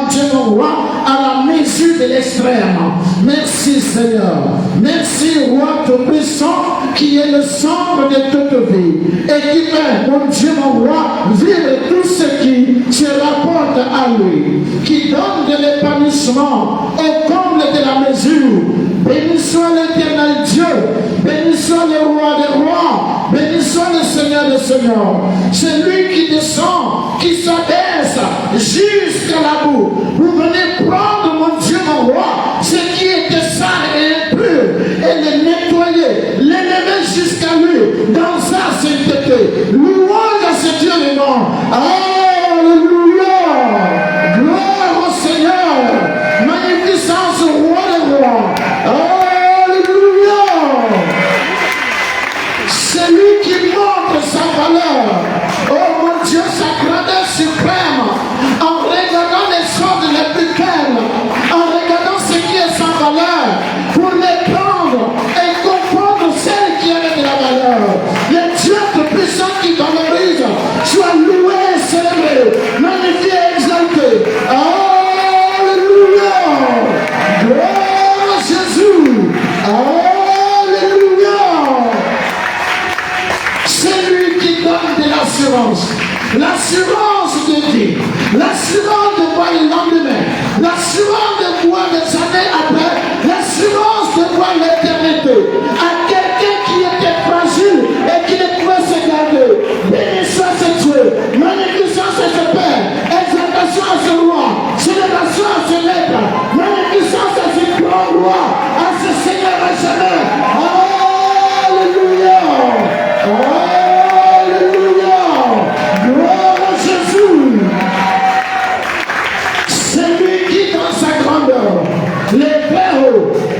Dieu mon roi, à la mesure de l'extrême. Merci Seigneur. Merci roi tout-puissant qui est le centre de toute vie et qui fait, mon Dieu mon roi, vivre tout ce qui se rapporte à lui, qui donne de l'épanouissement au comble de la mesure. Béni soit l'éternel Dieu, béni soit le roi des rois, béni soit le Seigneur des seigneurs. C'est lui qui descend, qui s'abaisse jusqu'à la boue. Vous venez prendre, mon Dieu, mon roi, ce qui était sale et impur, et le nettoyer, l'élever jusqu'à lui, dans sa sainteté. Louange à ce Dieu le nom. Alléluia. Gloire au Seigneur. Magnificence au roi des rois. Alléluia. C'est lui qui montre sa valeur. Oh mon Dieu, sa grandeur suprême. En regardant les choses les plus belles, en regardant ce qui est sans valeur, pour les prendre et comprendre celles qui avaient de la valeur. Le Dieu tout-puissant qui valorise, soit loué, célébré, magnifié, exalté. Alléluia. Gloire à Jésus. Alléluia. C'est lui qui donne de l'assurance. L'assurance de vie, l'assurance de voir le lendemain, l'assurance de voir des années après, l'assurance de voir l'éternité. À quelqu'un qui était fragile et qui ne pouvait se garder. Béni soit ce Dieu, magnificence à ce Père, exaltation à ce roi, célébration à ce maître, magnificence à ce grand roi, à ce Seigneur à jamais. Alléluia. Les frères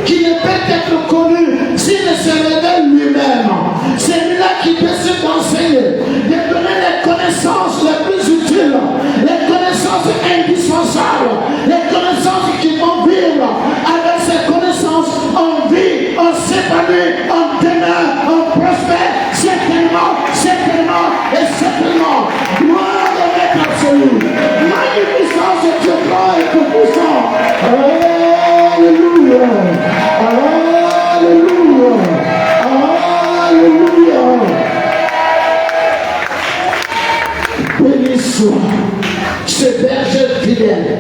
qui ne peut être connu s'il ne se révèle lui-même. C'est lui-là qui décide d'enseigner, de donner les connaissances les plus utiles, les connaissances indispensables, les connaissances qui vont vivre. Avec ces connaissances, on vit, on s'épanouit, on demeure, on prospère, certainement, certainement et certainement. Gloire au Maître absolu. Magnificence de Dieu grand et tout-puissant. Alléluia. Alléluia. Alléluia. Béni soit ce berger fidèle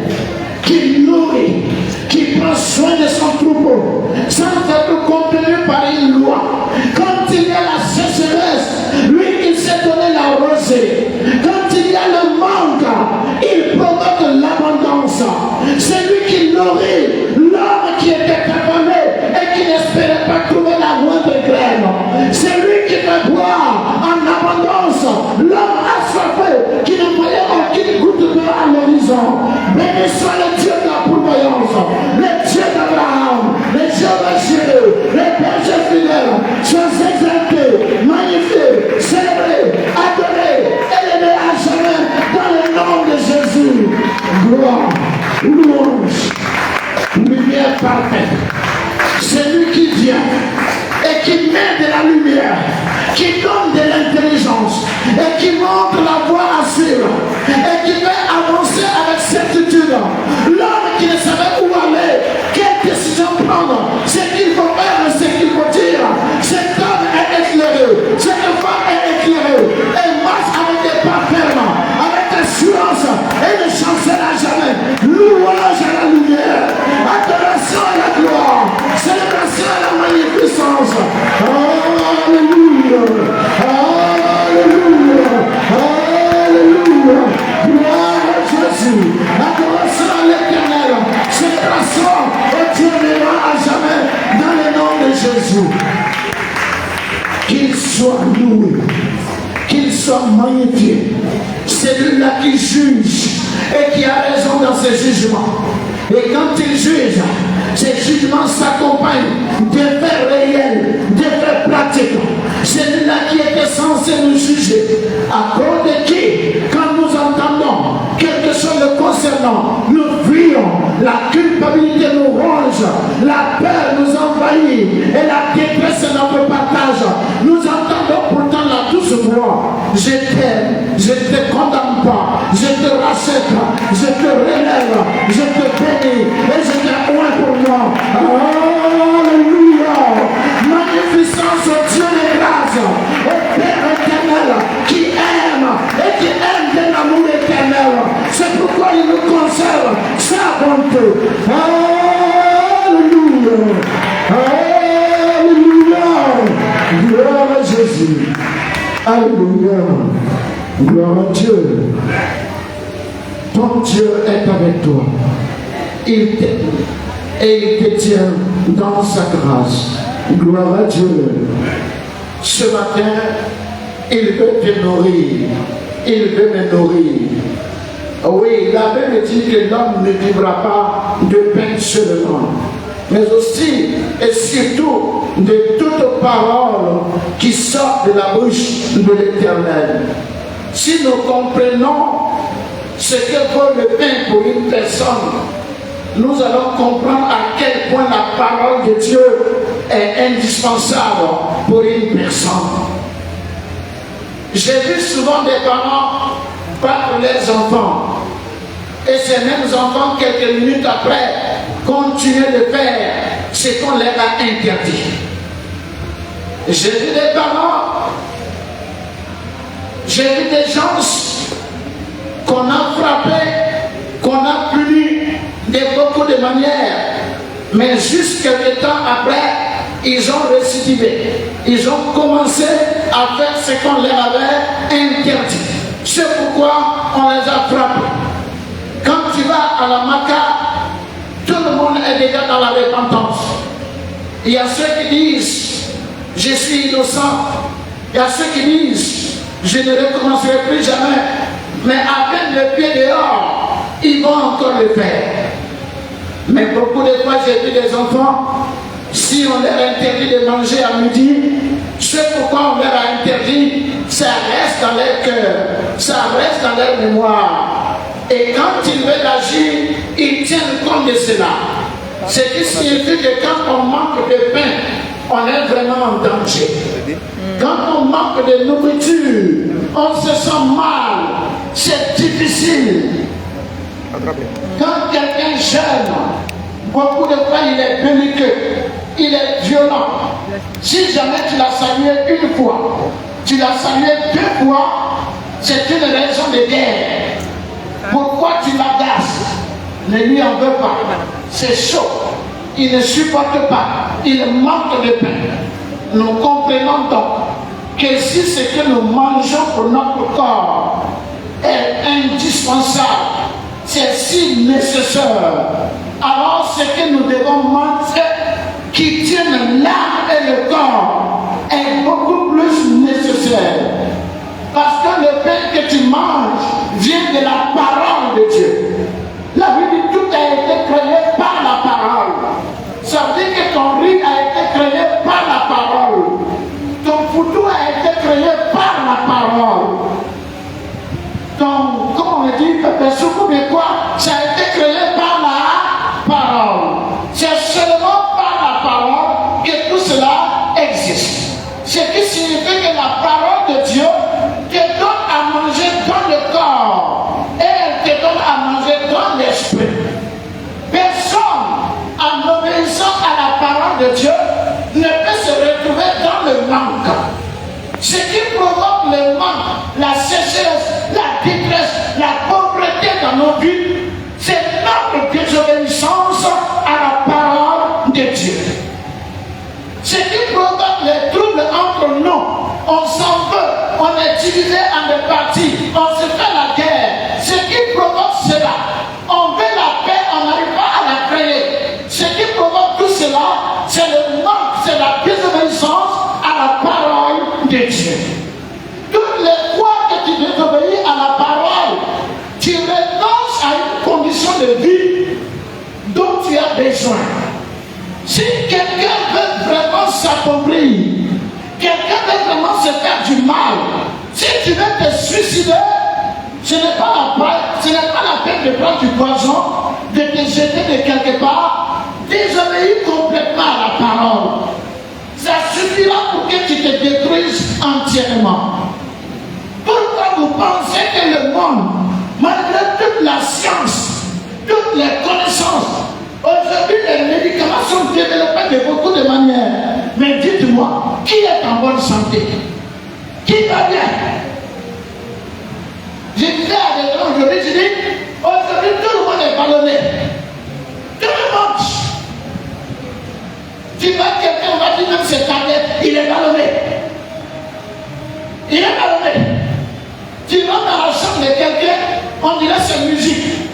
qui nourrit, qui prend soin de son troupeau sans être contenu par une loi. Quand il y a la sécheresse, lui il s'est donné la rosée. Quand il y a le manque, il provoque l'abondance. C'est lui qui nourrit l'homme qui était affamé et qui n'espérait pas trouver la moindre graine. C'est lui qui fait boire en abondance l'homme assoiffé qui ne voyait aucune goutte d'eau à l'horizon. Béni soit le Dieu de la pourvoyance, le Dieu d'Abraham, le Dieu de Jésus, le berger fidèle. Sois exalté, magnifié, célébré, adoré, élevé à jamais dans le nom de Jésus. Gloire, louange, lumière parfaite. C'est lui qui vient et qui met de la lumière, qui donne de l'intelligence et qui montre la voie à suivre et qui fait avancer avec certitude. L'homme qui ne savait où aller, quelle décision prendre, ce qu'il faut faire, ce qu'il faut dire. Cet homme est éclairé, cette femme est éclairée et marche avec des pas fermes, avec assurance et ne chancelle à jamais. Louange à la lumière, adoration à la gloire, célébration à la magnificence. Alléluia, alléluia, alléluia. Gloire à Jésus, adoration à l'éternel, célébration au Dieu vivant à jamais dans le nom de Jésus. Qu'il soit loué, qu'il soit magnifié. C'est lui-là qui juge et qui a raison dans ses jugements. Et quand il juge, ses jugements s'accompagnent de faits réels, de faits pratiques. C'est lui-là qui était censé nous juger. À cause de qui, quand nous entendons quelque chose le concernant, nous fuyons, la culpabilité nous ronge, la peur nous envahit et la détresse est notre partage. Nous entendons pourtant la douce voix. Je t'aime, je ne te condamne pas, je te rachète, je te relève, je te bénis et je t'appointe pour moi. Alléluia. Magnificence au Dieu de grâce, au Père éternel qui aime et qui aime d'un amour éternel. C'est pourquoi il nous conserve sa bonté. Alléluia. Alléluia. Gloire à Jésus. Alléluia. Gloire à Dieu. Ton Dieu est avec toi. Il t'aime et il te tient dans sa grâce. Gloire à Dieu. Ce matin, il veut te nourrir. Il veut me nourrir. Oui, la Bible dit que l'homme ne vivra pas de pain seulement, mais aussi et surtout de toute parole qui sort de la bouche de l'Éternel. Si nous comprenons ce que vaut le pain pour une personne, nous allons comprendre à quel point la parole de Dieu est indispensable pour une personne. J'ai vu souvent des parents battre leurs enfants, et ces mêmes enfants, quelques minutes après, continuent de faire ce qu'on leur a interdit. J'ai vu des parents, j'ai vu des gens qu'on a frappés, qu'on a punis de beaucoup de manières, mais juste quelques temps après, ils ont récidivé. Ils ont commencé à faire ce qu'on leur avait interdit. C'est pourquoi on les a frappés. Quand tu vas à la Maca, tout le monde est déjà dans la repentance. Il y a ceux qui disent je suis innocent. Il y a ceux qui disent je ne recommencerai plus jamais. Mais à peine le pied dehors, ils vont encore le faire. Mais beaucoup de fois, j'ai vu des enfants, si on leur interdit de manger à midi, c'est pourquoi on leur a interdit, ça reste dans leur cœur, ça reste dans leur mémoire. Et quand ils veulent agir, ils tiennent compte de cela. Ce qui signifie que quand on manque de pain, on est vraiment en danger. Quand on manque de nourriture, on se sent mal, c'est difficile. Quand quelqu'un jeûne, beaucoup de fois il est belliqueux, il est violent. Si jamais tu l'as salué une fois, tu l'as salué deux fois, c'est une raison de guerre. Pourquoi tu l'agaces? Ne lui en veux pas. C'est chaud. Il ne supporte pas. Il manque de pain. Nous comprenons donc que si ce que nous mangeons pour notre corps est indispensable, c'est si nécessaire, alors ce que nous devons manger qui tienne l'âme et le corps est beaucoup plus nécessaire. Parce que le pain que tu manges vient de la parole de Dieu. La Bible dit tout a été créé par la parole. Ça veut dire que ton riz a été créé par la parole. Ton photo a été créé par la parole. Donc, comment on dit, Pépé Soukou, mais quoi? Ça a été créé par la parole. C'est seulement par la parole que tout cela existe. Ce qui signifie que la parole de Dieu te donne à manger dans le corps et elle te donne à manger dans l'esprit. Personne, en obéissant à la parole de Dieu, ne peut se retrouver dans le manque. Ce qui provoque le manque, la sécheresse, la détresse, la pauvreté dans nos vies, c'est notre désobéissance à la parole de Dieu. Ce qui provoque les troubles entre nous, on s'en veut, on est divisé en des parties, on se fait la guerre. Ce qui provoque cela, on veut la paix, on n'arrive pas à la créer. Ce qui provoque tout cela, c'est le manque, c'est la désobéissance à la parole de Dieu. Toutes les fois que tu désobéis à la parole, tu renonces à une condition de vie dont tu as besoin. Si quelqu'un veut vraiment s'appauvrir, quelqu'un veut vraiment se faire du mal, si tu veux te suicider, ce n'est pas la peine de prendre du poison, de te jeter de quelque part, désobéir complètement à la parole. Ça suffira pour que tu te détruises entièrement. Pourquoi vous pensez que le monde, malgré toute la science, toutes les connaissances. Aujourd'hui, les médicaments sont développés de beaucoup de manières. Mais dites-moi, qui est en bonne santé? Qui va bien? Je disais à des gens aujourd'hui, je dis, aujourd'hui tout le monde est ballonné. Tout le monde. Tu vois quelqu'un, on va dire même ses tablettes, il est ballonné. Il est ballonné. Tu vas dans la chambre de quelqu'un, on dirait c'est musique.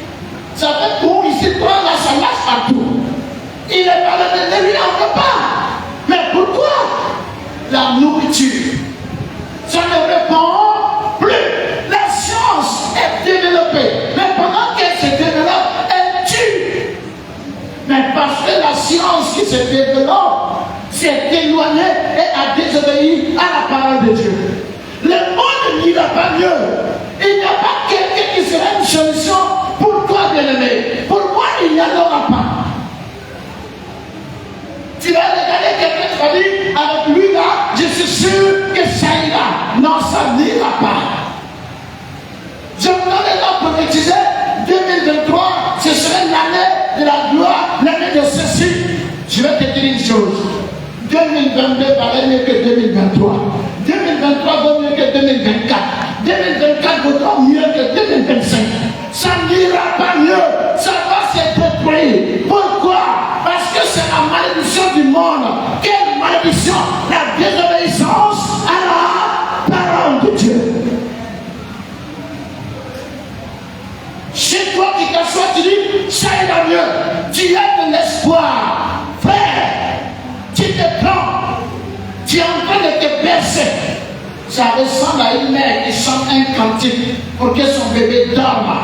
Ça fait pour ici, toi là, ça lâche partout. Il est ballonné, ne lui en veut pas. Mais pourquoi? La nourriture. Ça ne répond plus. La science est développée. Mais pendant qu'elle se développe, elle tue. Mais parce que la science qui se développe s'est éloignée et a désobéi à la parole de Dieu. Le monde n'ira pas mieux. Il n'y a pas quelqu'un qui sera une solution. Pourquoi, bien-aimé? Pour moi, il n'y en aura pas. Tu vas regarder quelqu'un qui va dire, avec lui là, je suis sûr que ça ira. Non, ça n'ira pas. Je vous donne là pour prophétiser 2023, ce serait l'année de la gloire, l'année de ceci. Je vais te dire une chose. 2022 valait mieux que 2023. 2023 vaut mieux que 2024. 2024 vaudra mieux que 2025. Ça n'ira pas mieux. Ça va se détruire. Pourquoi? Parce que c'est la malédiction du monde. Quelle malédiction? La désobéissance à la parole de Dieu. Chez toi qui t'assois, tu dis, ça ira mieux. Tu as de l'espoir. Frère, tu te prends. Tu es en train de te bercer. Ça ressemble à une mère qui chante un cantique pour que son bébé dorme.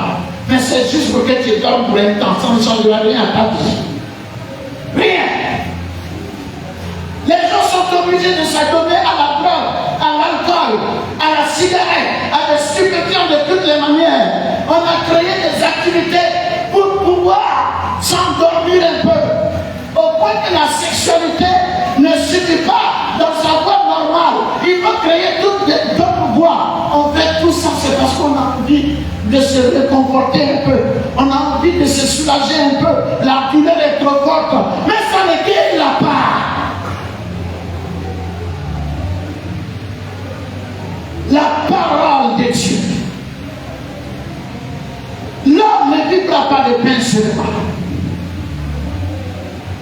Mais c'est juste pour que tu dormes pour un temps. Ça ne changera rien à ta vie. Rien. Les gens sont obligés de s'adonner à la drogue, à l'alcool, à la cigarette, à des stupéfiants de toutes les manières. On a créé des activités pour pouvoir s'endormir un peu. Au point que la sexualité ne suffit pas dans sa voie normale. Il faut créer d'autres voies. On fait tout ça, c'est parce qu'on a envie de se réconforter un peu. On a envie de se soulager un peu. La douleur est trop forte. Mais ça ne guérira pas. La parole de Dieu. L'homme ne vivra pas de pain seulement.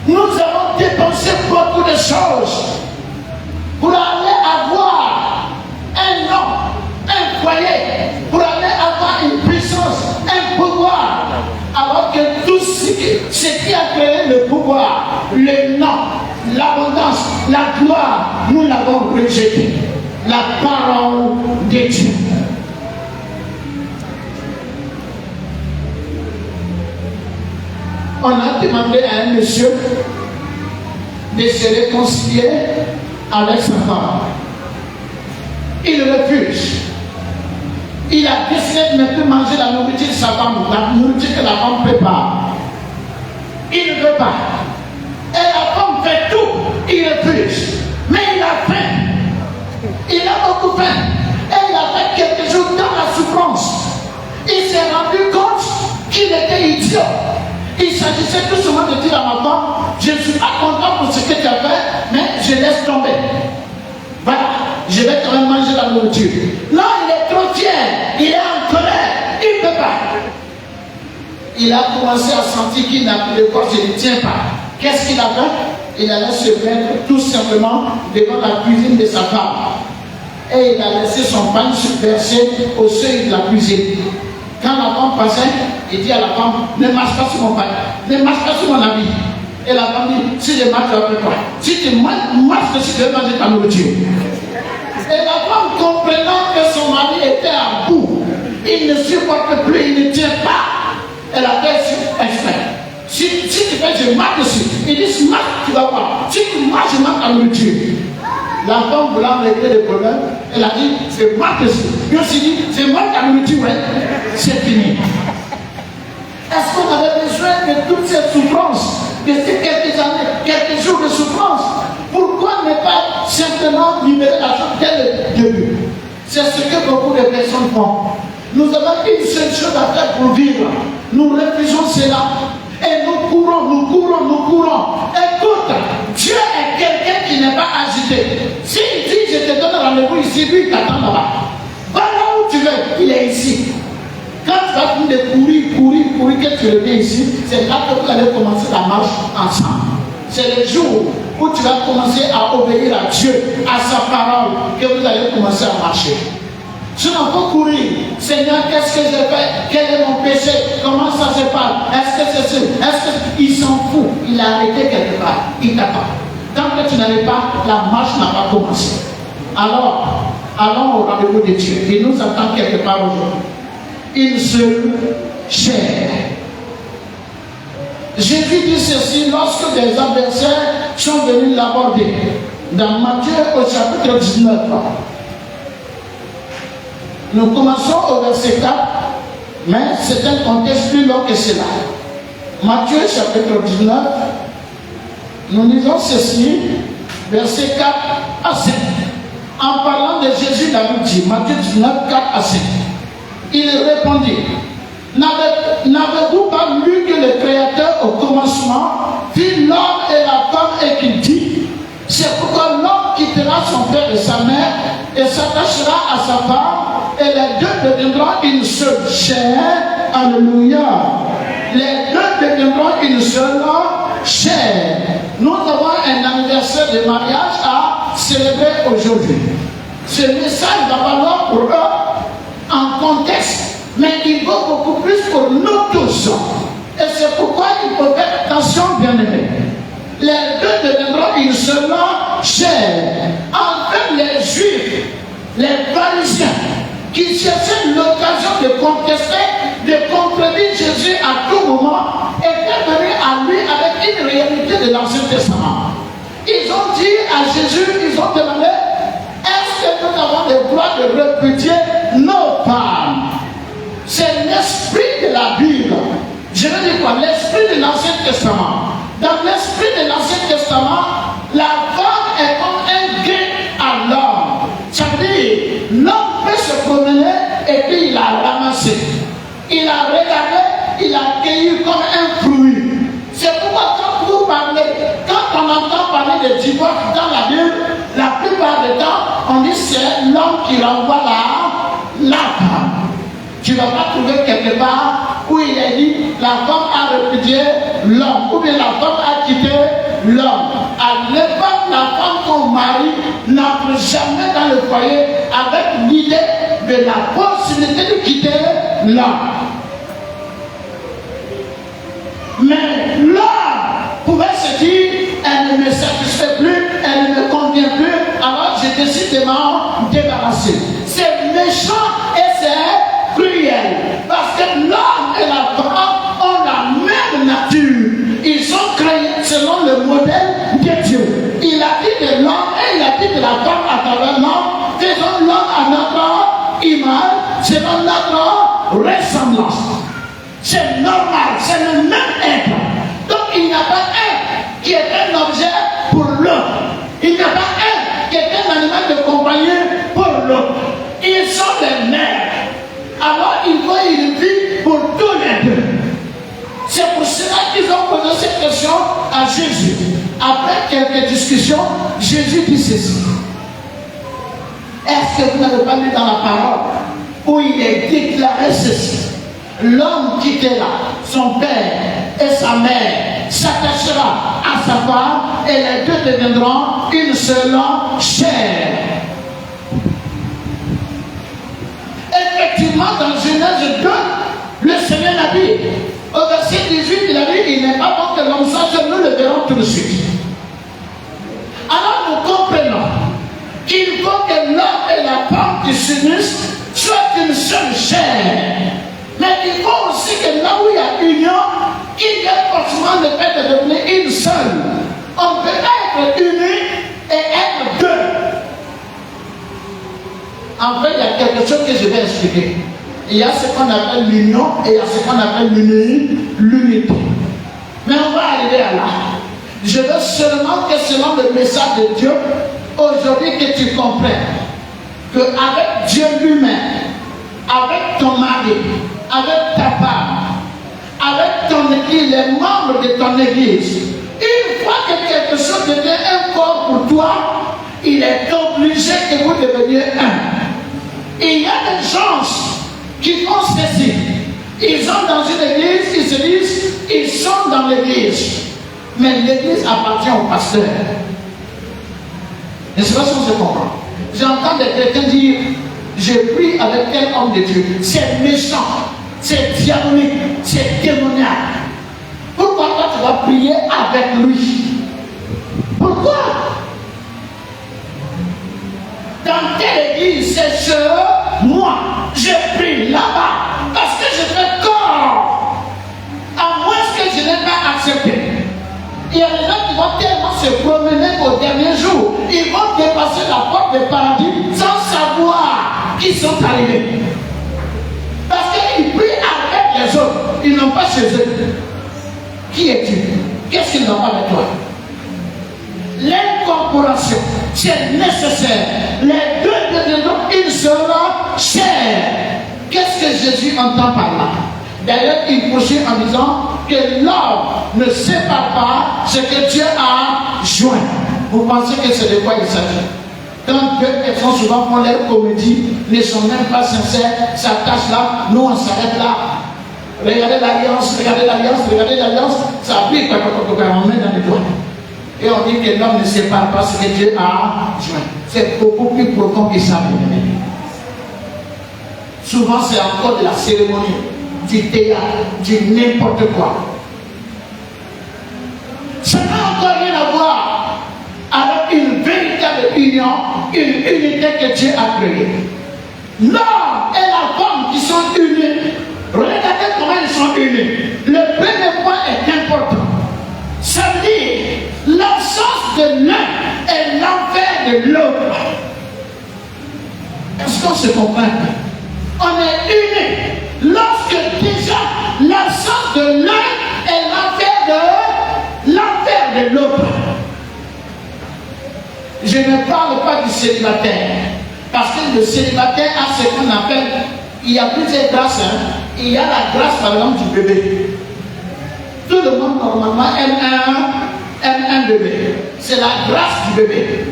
Nous avons dépensé beaucoup de choses pour aller avoir un nom, un foyer, pour aller avoir une puissance, un pouvoir. Alors que tout ce qui a créé le pouvoir, le nom, l'abondance, la gloire, nous l'avons rejeté. La parole de Dieu. On a demandé à un monsieur de se réconcilier avec sa femme. Il refuse. Il a décidé de ne plus manger la nourriture de sa femme, la nourriture que la femme prépare. Il ne veut pas. Et la femme fait tout. Il refuse. Mais il a faim. Il a beaucoup faim. Et il a fait quelque chose dans la souffrance. Il s'est rendu compte qu'il était idiot. Il s'agissait tout seulement de dire à ma femme, je ne suis pas content pour ce que tu as fait, mais je laisse tomber. Voilà, je vais quand même manger la nourriture. Non, il est trop fier, il est en colère, il ne peut pas. Il a commencé à sentir qu'il n'a plus de force, il ne tient pas. Qu'est-ce qu'il a fait? Il allait se mettre tout simplement devant la cuisine de sa femme. Et il a laissé son pain submergé au seuil de la cuisine. Quand la femme passait, il dit à la femme, ne marche pas sur mon pain, ne marche pas sur mon habit. Et la femme dit, si je marche avec toi, si tu marches dessus, je vais manger ta nourriture. Et la femme, comprenant que son mari était à bout, il ne supporte plus, il ne tient pas. Elle a fait sur exprès. Si tu fais, je marche dessus. Il dit, si marche, tu vas voir. Si tu marches, je marche ta nourriture. La femme voulant régler le problème, elle a dit, c'est moi dessus. Lui aussi dit, c'est moi ta nourriture, ouais. C'est fini. Est-ce qu'on avait besoin de toutes ces souffrances, de ces quelques années, quelques jours de souffrance? Pourquoi ne pas simplement libérer la chose dès le début? C'est ce que beaucoup de personnes font. Nous avons une seule chose à faire pour vivre. nous refusons cela. Et nous courons. Écoute, Dieu est quelqu'un qui n'est pas agité. S'il dit je te donne rendez-vous ici, lui il t'attend là-bas. Va là où tu veux, il est ici. Quand tu vas finir de courir, que tu reviens ici, c'est là que vous allez commencer la marche ensemble. C'est le jour où tu vas commencer à obéir à Dieu, à sa parole, que vous allez commencer à marcher. Sinon, il faut courir. Seigneur, qu'est-ce que j'ai fait? Quel est mon péché? Comment ça se passe? Est-ce que c'est ça? Il s'en fout? Il a arrêté quelque part. Il t'attend. Tant que tu n'arrives pas, la marche n'a pas commencé. Alors, allons au rendez-vous de Dieu. Il nous attend quelque part aujourd'hui. Une seule chair. Jésus dit ceci lorsque des adversaires sont venus l'aborder. Dans Matthieu au chapitre 19. Nous commençons au verset 4, mais c'est un contexte plus long que cela. Matthieu chapitre 19, nous lisons ceci, verset 4 à 5. En parlant de Jésus, David dit, Matthieu 19, 4 à 5. Il répondit, n'avez-vous pas lu que le Créateur au commencement fit l'homme et la femme et qu'il dit, c'est pourquoi l'homme quittera son père et sa mère et s'attachera à sa femme et les deux deviendront une seule chair. Alléluia. Les deux deviendront une seule chair. Nous avons un anniversaire de mariage à célébrer aujourd'hui. Ce message va valoir pour eux en contexte, mais il vaut beaucoup plus pour nous tous. Et c'est pourquoi il faut faire attention, bien-aimés. Les deux deviendront une seule chair. Enfin, les Juifs, les pharisiens, qui cherchaient l'occasion de contester, de contredire Jésus à tout moment, étaient venus à lui avec une réalité de l'Ancien Testament. Ils ont dit à Jésus, ils ont demandé, est-ce que nous avons le droit de répudier nos femmes? C'est l'esprit de la Bible. Je veux dire quoi? L'esprit de l'Ancien Testament. Dans l'esprit de l'Ancien Testament, la femme est comme un guet à l'homme. Ça veut dire, l'homme peut se promener et puis il a ramassé. Il a regardé, il a cueilli comme un fruit. C'est pourquoi quand vous parlez, quand on entend parler de divorce dans la Bible, la plupart du temps, on dit c'est l'homme qui renvoie la femme. Tu ne vas pas trouver quelque part où il est dit la femme a répudié l'homme, ou bien la femme a quitté l'homme. À l'époque, la femme qu'on marie n'entre jamais dans le foyer avec l'idée de la possibilité de quitter l'homme. Mais l'homme pouvait se dire, elle ne me satisfait plus, elle ne me convient plus, alors je décide de m'en débarrasser. C'est méchant et c'est cruel. Parce que l'homme et la femme ont la même nature. Ils sont créés selon le modèle de Dieu. Il a dit de l'homme et il a dit de la femme à travers l'homme. Faisons l'homme à notre image, selon notre ressemblance. C'est normal, c'est le même être. Donc il n'y a pas un qui est un objet pour l'autre. Il n'y a pas un qui est un animal de compagnie pour l'autre. Ils sont les mères. Alors il faut une vie pour tous les deux. C'est pour cela qu'ils ont posé cette question à Jésus. Après quelques discussions, Jésus dit ceci. Est-ce que vous n'avez pas lu dans la parole où il est déclaré ceci? L'homme quittera son père et sa mère, s'attachera à sa femme et les deux deviendront une seule chair. Effectivement, dans Genèse 2, le Seigneur a dit, au verset 18, il a dit, il n'est pas bon que l'homme sache, nous le verrons tout de suite. Alors nous comprenons qu'il faut que l'homme et la femme qui s'unissent soient une seule chair. Mais il faut aussi que là où il y a union, il y ait forcément le fait de devenir une seule. On peut être unis et être deux. En fait, il y a quelque chose que je vais expliquer. Il y a ce qu'on appelle l'union et il y a ce qu'on appelle l'unité. Mais on va arriver à là. Je veux seulement que selon le message de Dieu, aujourd'hui que tu comprennes qu'avec Dieu lui-même, avec ton mari, avec ta femme, avec ton église, les membres de ton église. Une fois que quelque chose devient un corps pour toi, il est obligé que vous deveniez un. Et il y a des gens qui font ceci. Ils sont dans une église, ils se disent, ils sont dans l'église. Mais l'église appartient au pasteur. Je ne sais pas si on se comprend. J'entends des chrétiens dire, je prie avec tel homme de Dieu. C'est méchant, c'est diabolique, c'est démoniaque. Pourquoi toi tu vas prier avec lui? Pourquoi? Dans telle église, c'est sûr, moi, je prie là-bas parce que je fais corps. À moins que je n'ai pas accepté. Il y a des gens qui vont tellement se promener au dernier jour, ils vont dépasser la porte du paradis sans savoir qu'ils sont arrivés. Parce qu'ils prient avec les autres, ils n'ont pas chez eux. Qui es-tu? Qu'est-ce qu'ils n'ont pas avec toi? L'incorporation, c'est nécessaire. Les deux deviendront une seule chair. Qu'est-ce que Jésus entend par là? D'ailleurs, il poursuit en disant que l'homme ne sépare pas ce que Dieu a joint. Vous pensez que c'est de quoi il s'agit? Quand deux personnes souvent font leur comédie, ne sont même pas sincères, s'attachent là, nous on s'arrête là. Regardez l'alliance, regardez l'alliance, regardez l'alliance, ça applique, on met dans les doigts. Et on dit que l'homme ne sépare pas ce que Dieu a joint. C'est beaucoup plus profond que ça. Souvent c'est encore de la cérémonie, du théâtre, du n'importe quoi. Ça n'a encore rien à voir avec une véritable union, une unité que Dieu a créée. L'homme et la femme qui sont unis, regardez comment ils sont unis. Le premier point est important. Ça veut dire l'absence de l'un et l'enfer de l'autre. Est-ce qu'on se comprend? On est unis lorsque déjà l'absence de l'un et l'enfer de l'autre. Je ne parle pas du célibataire, parce que le célibataire a ce qu'on appelle, il y a plusieurs grâces. Il y a la grâce par exemple du bébé. Tout le monde normalement aime un bébé. C'est la grâce du bébé.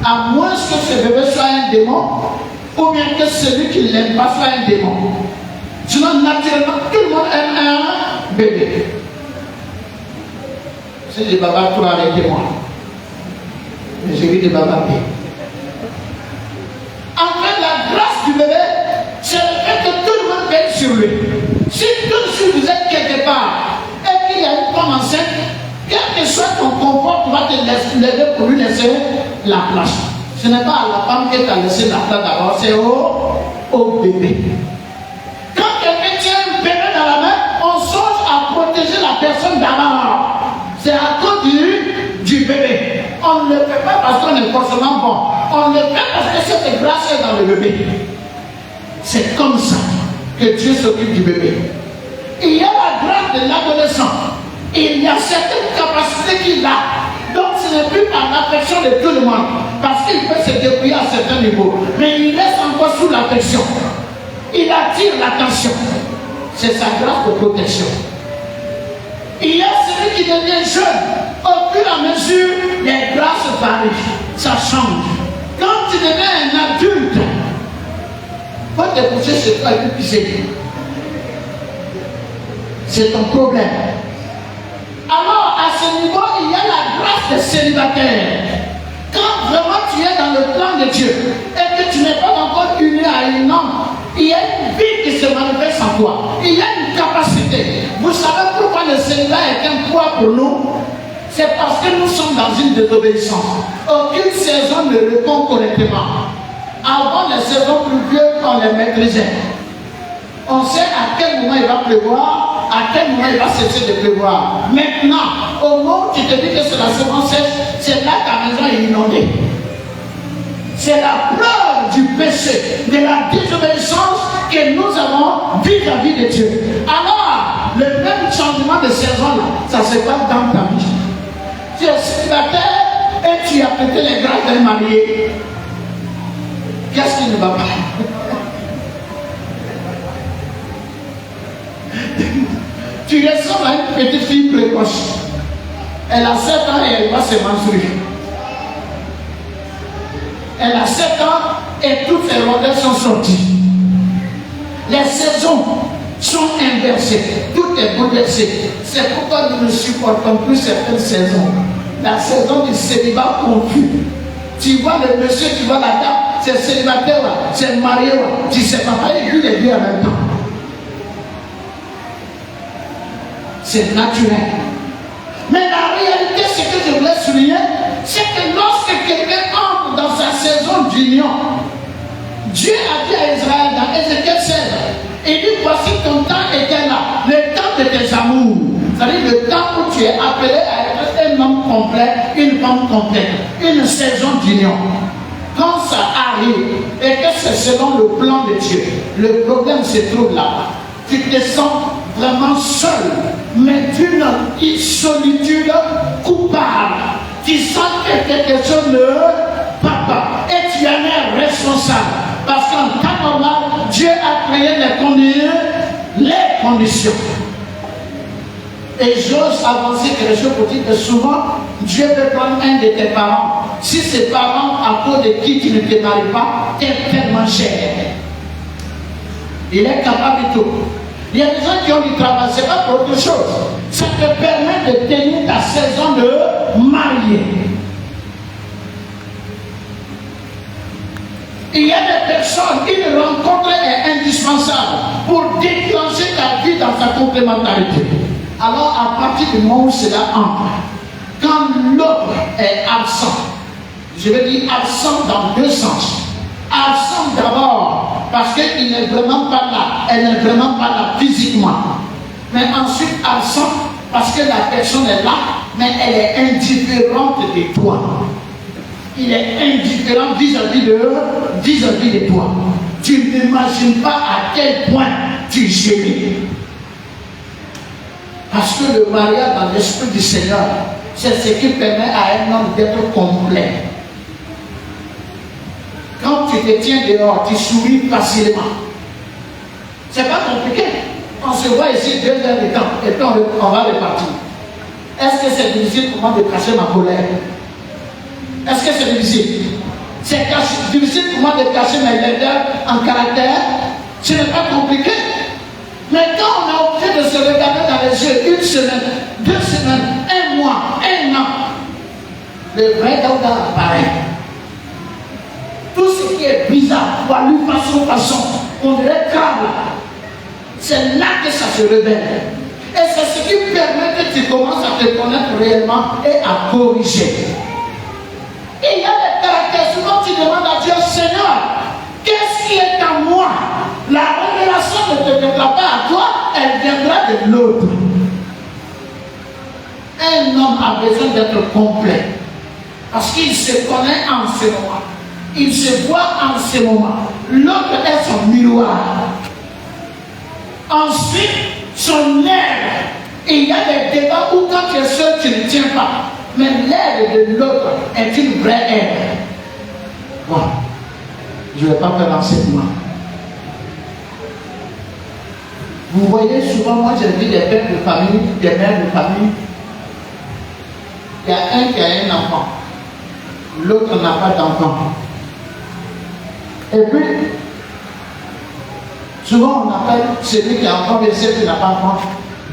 À moins que ce bébé soit un démon, ou bien que celui qui ne l'aime pas soit un démon. Sinon, naturellement, tout le monde aime un bébé. Si les babas, tout arrêtez-moi. J'ai vu des babas. En fait, la grâce du bébé, c'est le fait que tout le monde veille sur lui. Si tout de suite vous êtes quelque part et qu'il y a une femme enceinte, quel que soit ton confort, tu vas te lever pour lui laisser la place. Ce n'est pas à la femme qui t'a laissé la place d'abord, c'est au bébé. Quand quelqu'un tient un bébé dans la main, on songe à protéger la personne d'abord. C'est à cause du bébé. On ne le fait pas parce qu'on est forcément bon. On le fait parce que cette grâce est dans le bébé. C'est comme ça que Dieu s'occupe du bébé. Il y a la grâce de l'adolescent. Il y a certaines capacités qu'il a. Donc ce n'est plus par l'affection de tout le monde. Parce qu'il peut se débrouiller à certains niveaux. Mais il reste encore sous l'affection. Il attire l'attention. C'est sa grâce de protection. Il y a celui qui devient jeune. Au fur et à mesure, les grâces varient. Ça change. Quand tu deviens un adulte, faut te pousser chez toi et puis pisser. C'est ton problème. Alors, à ce niveau, il y a la grâce des célibataires. Quand vraiment tu es dans le plan de Dieu et que tu n'es pas encore uni à un homme, il y a une vie qui se manifeste en toi. Il y a une capacité. Vous savez pourquoi le célibat est un poids pour nous? C'est parce que nous sommes dans une désobéissance. Aucune saison ne répond correctement. Avant les saisons pluvieuses, on les maîtrisait. On sait à quel moment il va pleuvoir, à quel moment il va cesser de pleuvoir. Maintenant, au moment où tu te dis que c'est la saison sèche, c'est là que ta maison est inondée. C'est la preuve du péché, de la désobéissance que nous avons vis-à-vis de Dieu. Alors, le même changement de saison là, ça se passe dans ta vie. Tu es célibataire et tu as pété les grâces d'un marié. Qu'est-ce qui ne va pas? Tu ressembles à une petite fille précoce. Elle a 7 ans et elle va se menstruer. Elle a 7 ans et toutes ses rondelles sont sorties. Les saisons sont inversées. Tout est bouleversé. C'est pourquoi nous ne supportons plus certaines saisons. La saison du célibat confus. Tu vois le monsieur, tu vois la dame, c'est célibataire, c'est marié, tu sais pas, et puis les deux en même temps. C'est naturel. Mais la réalité, ce que je voulais souligner, c'est que lorsque quelqu'un entre dans sa saison d'union, Dieu a dit à Israël dans Ézéchiel 16, il dit voici ton temps était là, le temps de tes amours. C'est-à-dire le temps où tu es appelé à être un homme complet, une femme complète, une saison d'union. Quand ça arrive et que c'est selon le plan de Dieu, le problème se trouve là-bas. Tu te sens vraiment seul, mais d'une solitude coupable. Tu sens que quelque chose ne va pas et tu en es responsable. Parce qu'en temps normal, Dieu a créé les conditions. Et j'ose avancer quelque chose pour dire que souvent, Dieu peut prendre un de tes parents. Si ces parents, à cause de qui tu ne te maries pas, t'es tellement cher. Il est capable de tout. Il y a des gens qui ont du travail, ce n'est pas pour autre chose. Ça te permet de tenir ta saison de mariée. Il y a des personnes, une rencontre est indispensable pour déclencher ta vie dans sa complémentarité. Alors, à partir du moment où cela entre, quand l'autre est absent, je veux dire absent dans deux sens. Absent d'abord parce qu'il n'est vraiment pas là, elle n'est vraiment pas là physiquement. Mais ensuite absent parce que la personne est là, mais elle est indifférente de toi. Il est indifférent vis-à-vis de toi. Tu n'imagines pas à quel point tu gémis. Parce que le mariage dans l'esprit du Seigneur, c'est ce qui permet à un homme d'être complet. Quand tu te tiens dehors, tu souris facilement. C'est pas compliqué. On se voit ici 2 heures de temps et puis on va repartir. Est-ce que c'est difficile pour moi de cacher ma colère? Est-ce que c'est difficile? C'est difficile pour moi de cacher mes laideurs en caractère? Ce n'est pas compliqué. Mais quand on est obligé de se regarder dans les yeux 1 semaine, 2 semaines, 1 mois, 1 an, le vrai Daouda apparaît. Tout ce qui est bizarre, poilu, façon, on dirait câble. C'est là que ça se révèle. Et c'est ce qui permet que tu commences à te connaître réellement et à corriger. Et il y a des caractères, souvent tu demandes à Dieu, Seigneur, qu'est-ce qui est en moi? La révélation ne te viendra pas à toi, elle viendra de l'autre. Un homme a besoin d'être complet. Parce qu'il se connaît en ce moment. Il se voit en ce moment. L'autre est son miroir. Ensuite, son aide. Et il y a des débats où quand tu es seul, tu ne tiens pas. Mais l'aide de l'autre est une vraie aide. Bon, je ne vais pas faire l'enseignement. Vous voyez souvent, moi j'ai vu des pères de famille, des mères de famille. Il y a un qui a un enfant. L'autre n'a pas d'enfant. Et puis, souvent on appelle celui qui a enfant, mais celui qui n'a pas d'enfant.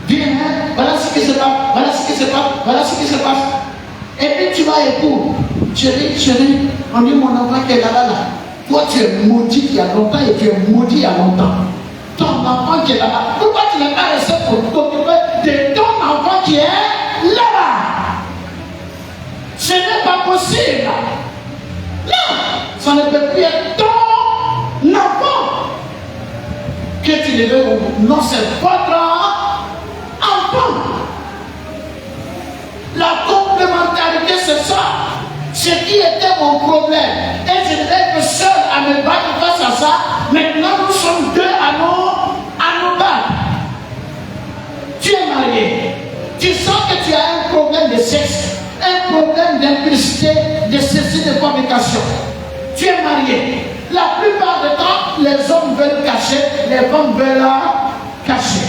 Viens, voilà ce qui se passe, voilà ce qui se passe, voilà ce qui se passe. Et puis tu vas écouter. Chérie, on dit mon enfant qui est là. Toi tu es maudit il y a longtemps et tu es maudit il y a longtemps. Ton enfant qui est là-bas. Pourquoi tu n'es pas resté pour t'occuper de ton enfant qui est là-bas? Ce n'est pas possible. Non, ça ne peut plus être ton enfant. Que tu le veux ou non, c'est votre enfant. La complémentarité, c'est ça. Ce qui était mon problème. Et je devais être seul à me battre face à ça. Maintenant, nous sommes 2 à nous battre. Tu es marié. Tu sens que tu as un problème de sexe, un problème d'implicité, de ceci de communication. Tu es marié. La plupart du temps, les hommes veulent cacher, les femmes veulent cacher.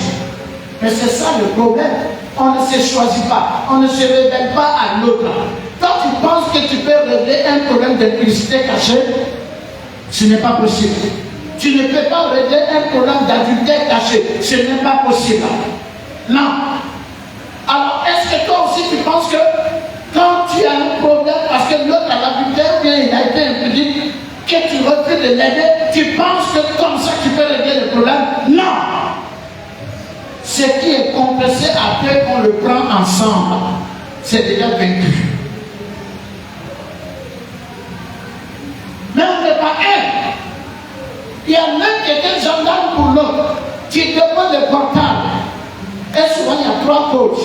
Mais c'est ça le problème. On ne se choisit pas. On ne se révèle pas à l'autre. Quand tu penses que tu peux régler un problème d'électricité caché, ce n'est pas possible. Tu ne peux pas régler un problème d'adultère caché. Ce n'est pas possible. Non. Alors, est-ce que toi aussi tu penses que quand tu as un problème parce que l'autre a l'adultère ou bien il a été impudique, que tu refuses de l'aider, tu penses que comme ça tu peux régler le problème? Non. Ce qui est compressé après qu'on le prend ensemble, c'est déjà vaincu. Mais on n'est pas un. Il y a même quelqu'un gendarme pour l'autre. Tu demandes le portable. Et souvent il y a 3 codes.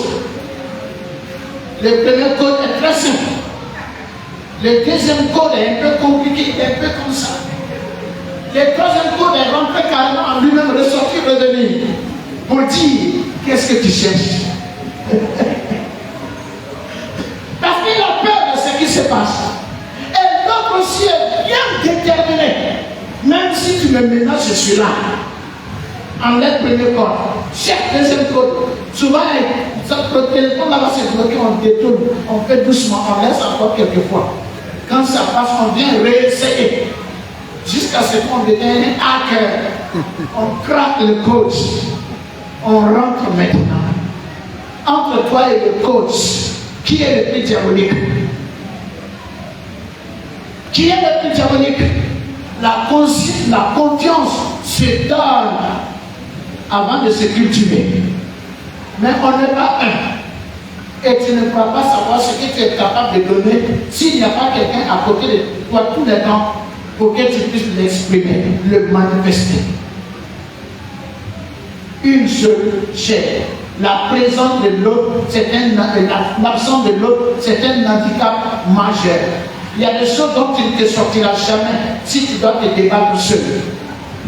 Le premier code est très simple. Le deuxième code est un peu compliqué, un peu comme ça. Le troisième code est rentré carrément en lui-même, ressortir, revenir. Pour dire, qu'est-ce que tu cherches? Parce qu'il a peur de ce qui se passe. Et l'autre aussi est bien déterminé. Même si tu me menaces, je suis là. Enlève le premier code. Chaque deuxième code. Souvent, le téléphone là-bas, c'est bloqué, on détourne. On fait doucement, on laisse encore quelques fois. Quand ça passe, on vient réessayer. Jusqu'à ce qu'on devienne hacker. On craque le code. On rentre maintenant. Entre toi et le coach, qui est le plus diabolique? Qui est le plus diabolique? La confiance se donne avant de se cultiver. Mais on n'est pas un. Et tu ne pourras pas savoir ce que tu es capable de donner s'il n'y a pas quelqu'un à côté de toi tous les temps pour que tu puisses l'exprimer, le manifester. Une seule chair. La présence de l'autre, l'absence de l'autre, c'est un handicap majeur. Il y a des choses dont tu ne te sortiras jamais si tu dois te débattre seul.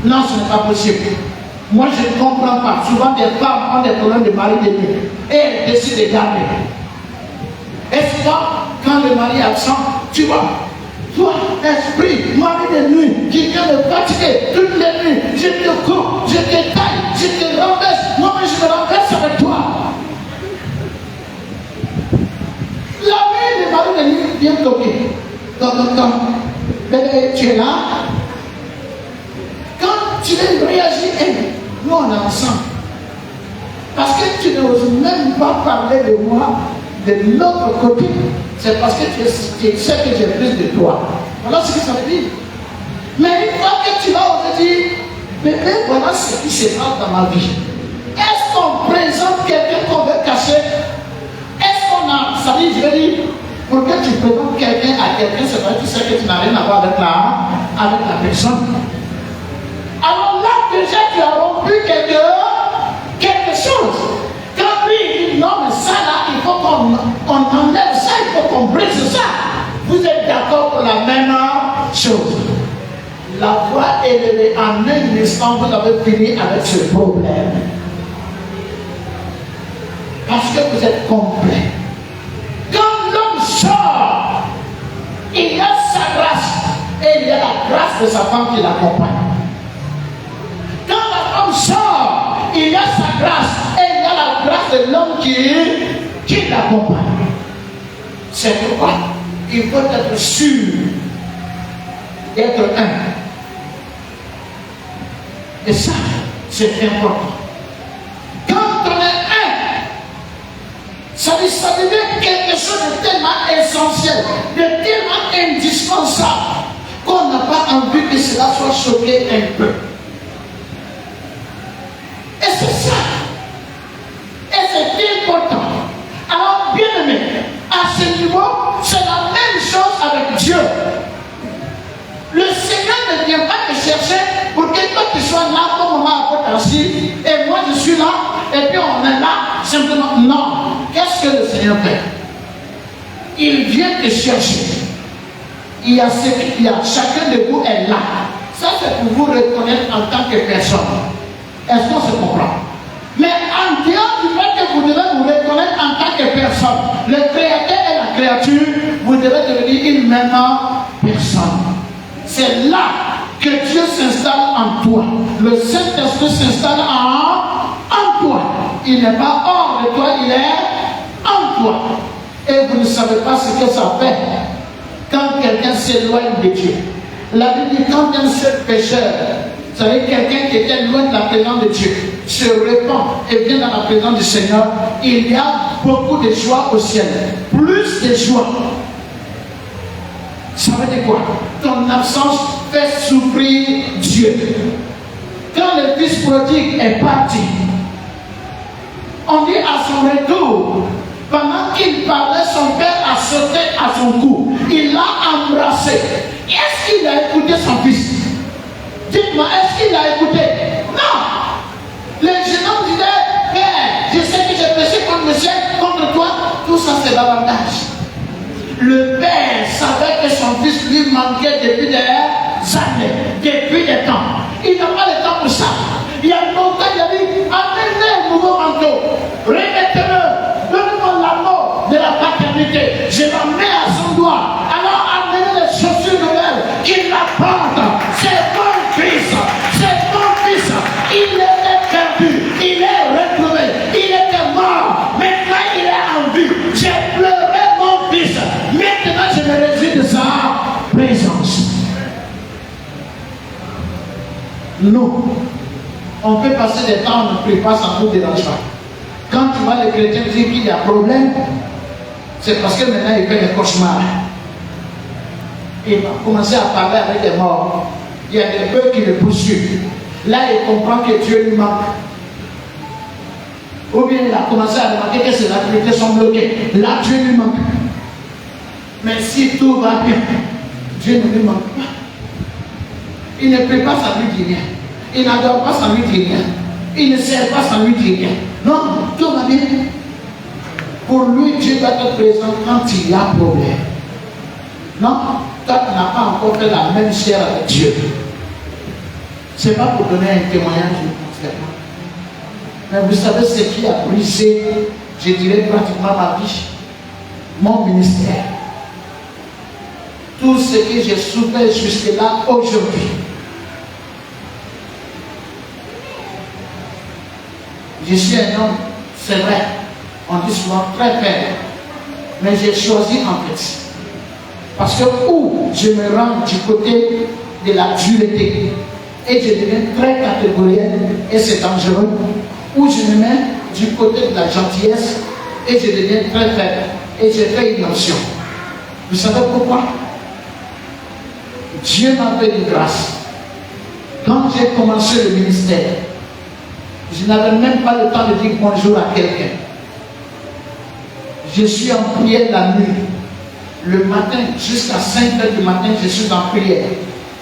Non, ce n'est pas possible. Moi, je ne comprends pas. Souvent, des femmes ont des problèmes de mari de nuit et elles décident de garder. Et souvent, quand le mari est absent, tu vois, toi, esprit, mari de nuit, qui vient me fatiguer toutes les nuits, je te cours, je te taille, je te renverse, moi je me renverse avec toi. La nuit, le mari de nuit vient toquer. Bébé, tu es là. Quand tu réagis, nous on est ensemble. Parce que tu n'oses même pas parler de moi de l'autre côté. C'est parce que tu sais que j'ai plus de toi. Voilà ce que ça veut dire. Mais une fois que tu vas oser dire, bébé, voilà ce qui se passe dans ma vie. Est-ce qu'on présente quelqu'un qu'on veut cacher? Est-ce qu'on a, ça veut dire, je veux dire, pour que tu présentes quelqu'un à quelqu'un, c'est vrai que tu sais que tu n'as rien à voir avec la personne. Alors là, déjà, tu as rompu quelque chose. Quand lui il dit non, mais ça là, il faut qu'on enlève ça, il faut qu'on brise ça. Vous êtes d'accord pour la même chose. La voix élevée, en un instant, vous avez fini avec ce problème. Parce que vous êtes complet. Quand l'homme sort, il y a sa grâce et il y a la grâce de sa femme qui l'accompagne. Quand la femme sort, il y a sa grâce et il y a la grâce de l'homme qui l'accompagne. C'est pourquoi il faut être sûr d'être un. Et ça, c'est important. Quand on est un, ça devient quelque chose de tellement essentiel, de tellement indispensable, qu'on n'a pas envie que cela soit choqué un peu. Et c'est ça. Et c'est important. Alors, bien aimé, à ce niveau, c'est la même chose avec Dieu. Le Seigneur ne vient pas te chercher pour que toi tu sois là comme on m'a apporté et moi je suis là, et puis on est là simplement. Non. Qu'est-ce que le Seigneur fait? Il vient te chercher. Il y a ce qu'il y a. Chacun de vous est là. Ça, c'est pour vous reconnaître en tant que personne. Est-ce qu'on se comprend? Mais en dehors du fait que vous devez vous reconnaître en tant que personne, le créateur et la créature, vous devez devenir une même personne. C'est là que Dieu s'installe en toi. Le Saint-Esprit s'installe en toi. Il n'est pas hors de toi, il est en toi. Et vous ne savez pas ce que ça fait quand quelqu'un s'éloigne de Dieu. La Bible dit quand un seul pécheur, vous savez, quelqu'un qui était loin de la présence de Dieu, se répand et vient dans la présence du Seigneur, il y a beaucoup de joie au ciel. Plus de joie. Ça veut dire quoi? Ton absence fait souffrir Dieu. Quand le fils prodigue est parti, on dit à son retour, pendant qu'il parlait, son père a sauté à son cou. Il l'a embrassé. Est-ce qu'il a écouté son fils? Dites-moi, est-ce qu'il a écouté? Non! Le jeune homme disait, Père, je sais que j'ai péché contre le ciel, contre toi. Tout ça, c'est l'avantage. Le père savait que son fils lui manquait depuis des années, depuis des temps. Il n'a pas le temps pour ça. Il y a longtemps, il a dit, amenez un nouveau manteau, remettez-le, donnez-moi l'amour de la paternité. Je la mets à son doigt. Alors amenez les chaussures nouvelles, qu'il la porte. C'est mon fils, c'est mon fils. Il était perdu, il est retrouvé, il était mort. Maintenant il est en vie. J'ai pleuré mon fils. Maintenant je me réjouis de sa présence. Nous, on peut passer des temps, on ne prie pas, ça ne nous dérange pas. Quand tu vois les chrétiens dire qu'il y a problème, c'est parce que maintenant il fait des cauchemars. Il va commencer à parler avec des morts. Il y a des bœufs qui le poursuivent. Là, il comprend que Dieu lui manque. Ou bien il a commencé à remarquer que ses activités sont bloquées. Là, Dieu lui manque. Mais si tout va bien, Dieu ne lui manque pas. Il ne prie pas, ça lui dit rien. Il n'adore pas, ça lui dit rien. Il ne sert pas, ça lui dit rien. Non, tout va bien. Pour lui, Dieu doit être présent quand il y a problème. Non, toi tu n'as pas encore fait la même chair avec Dieu. Ce n'est pas pour donner un témoignage de concernant. Mais vous savez ce qui a brisé, je dirais pratiquement ma vie, mon ministère. Tout ce que j'ai souffert jusque-là aujourd'hui. Je suis un homme, c'est vrai, on dit souvent très faible, mais j'ai choisi en fait. Parce que où je me rends du côté de la dureté et je deviens très catégoriel et c'est dangereux, ou je me mets du côté de la gentillesse et je deviens très faible et je fais une option. Vous savez pourquoi? Dieu m'a fait une grâce. Quand j'ai commencé le ministère, je n'avais même pas le temps de dire bonjour à quelqu'un. Je suis en prière la nuit. Le matin, jusqu'à 5 h du matin, je suis en prière.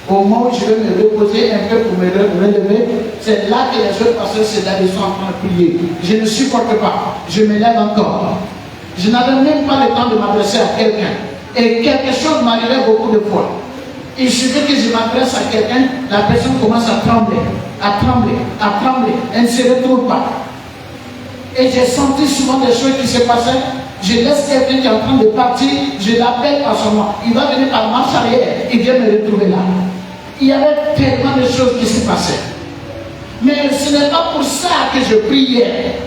Au moment où je vais me reposer un peu pour me relever, c'est là que les autres pasteurs sont en train de prier. Je ne supporte pas. Je me lève encore. Je n'avais même pas le temps de m'adresser à quelqu'un. Et quelque chose m'arrivait beaucoup de fois. Il suffit que je m'adresse à quelqu'un, la personne commence à trembler, à trembler, à trembler. Elle ne se retrouve pas. Et j'ai senti souvent des choses qui se passaient. Je laisse quelqu'un qui est en train de partir, je l'appelle par son nom. Il va venir par marche arrière, il vient me retrouver là. Il y avait tellement de choses qui se passaient. Mais ce n'est pas pour ça que je priais.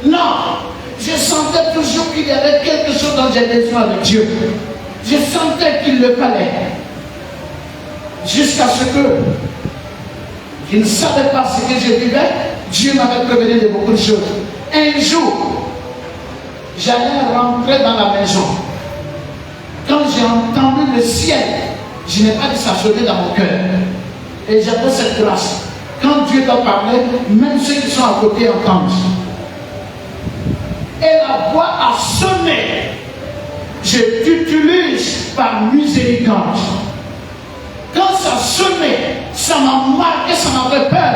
Non, je sentais toujours qu'il y avait quelque chose dont j'ai besoin avec Dieu. Je sentais qu'il le fallait. Jusqu'à ce que je ne savais pas ce que je vivais, Dieu m'avait prévenu de beaucoup de choses. Un jour, j'allais rentrer dans la maison. Quand j'ai entendu le ciel, je n'ai pas dit ça sauter dans mon cœur. Et j'avais cette grâce. Quand Dieu doit parler, même ceux qui sont à côté entendent. Et la voix a sonné. Je t'utilise par miséricorde. Quand ça sonnait, ça m'a marqué, ça m'a fait peur.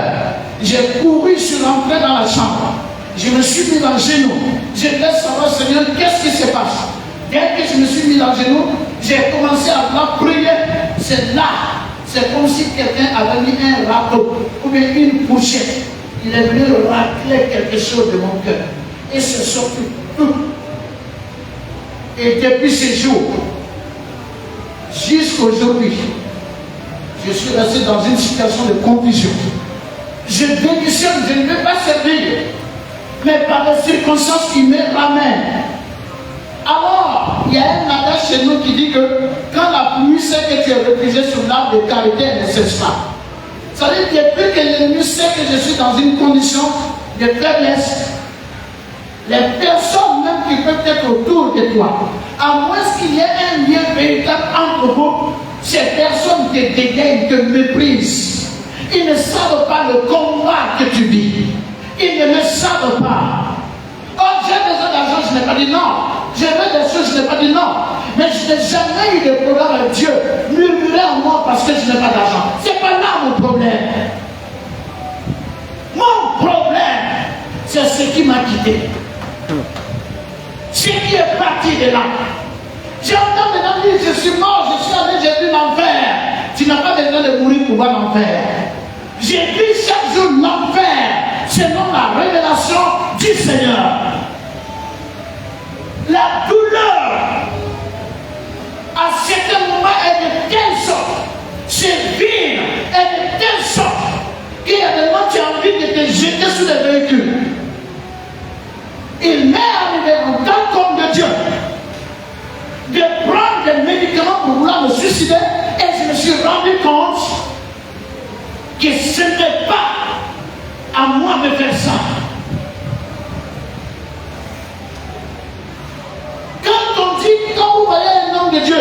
J'ai couru, je suis rentré dans la chambre. Je me suis mis dans le genou. Je laisse savoir, Seigneur, qu'est-ce qui se passe? Dès que je me suis mis dans le genou, j'ai commencé à prier. C'est là, c'est comme si quelqu'un avait mis un râteau ou bien une fourchette. Il est venu racler quelque chose de mon cœur. Et c'est sorti tout. Et depuis ce jour, jusqu'aujourd'hui, je suis resté dans une situation de confusion. Je démissionne, je ne veux pas servir. mais par les circonstances, il me ramène. Alors, il y a un adage chez nous qui dit que quand la pluie sait que tu es réfugié sur l'arbre de carité, elle ne cesse pas. Ça veut dire que depuis que l'ennemi sait que je suis dans une condition de faiblesse, les personnes même qui peuvent être autour de toi, à moins qu'il y ait un lien véritable entre vous, ces personnes te dédaignent, te méprisent. Ils ne savent pas le combat que tu vis. Ils ne le savent pas. Oh, j'ai besoin d'argent, je n'ai pas dit non. Je veux des choses, je n'ai pas dit non. Mais je n'ai jamais eu de problème avec Dieu. Murmurer en moi parce que je n'ai pas d'argent. Ce n'est pas là mon problème. Mon problème, c'est ce qui m'a quitté. Ce qui est parti de là. J'ai entendu maintenant dire, je suis mort, je suis allé, j'ai vu l'enfer. Tu n'as pas besoin de mourir pour voir l'enfer. J'ai vu chaque jour l'enfer, selon la révélation du Seigneur. La douleur, à certains moments, est de telle sorte, sévère, est de telle sorte, qu'il y a des moments où tu as envie de te jeter sur les véhicules. Il m'est arrivé en tant qu'homme de Dieu de prendre des médicaments pour vouloir me suicider et je me suis rendu compte que ce n'est pas à moi de faire ça. Quand vous voyez un homme de Dieu,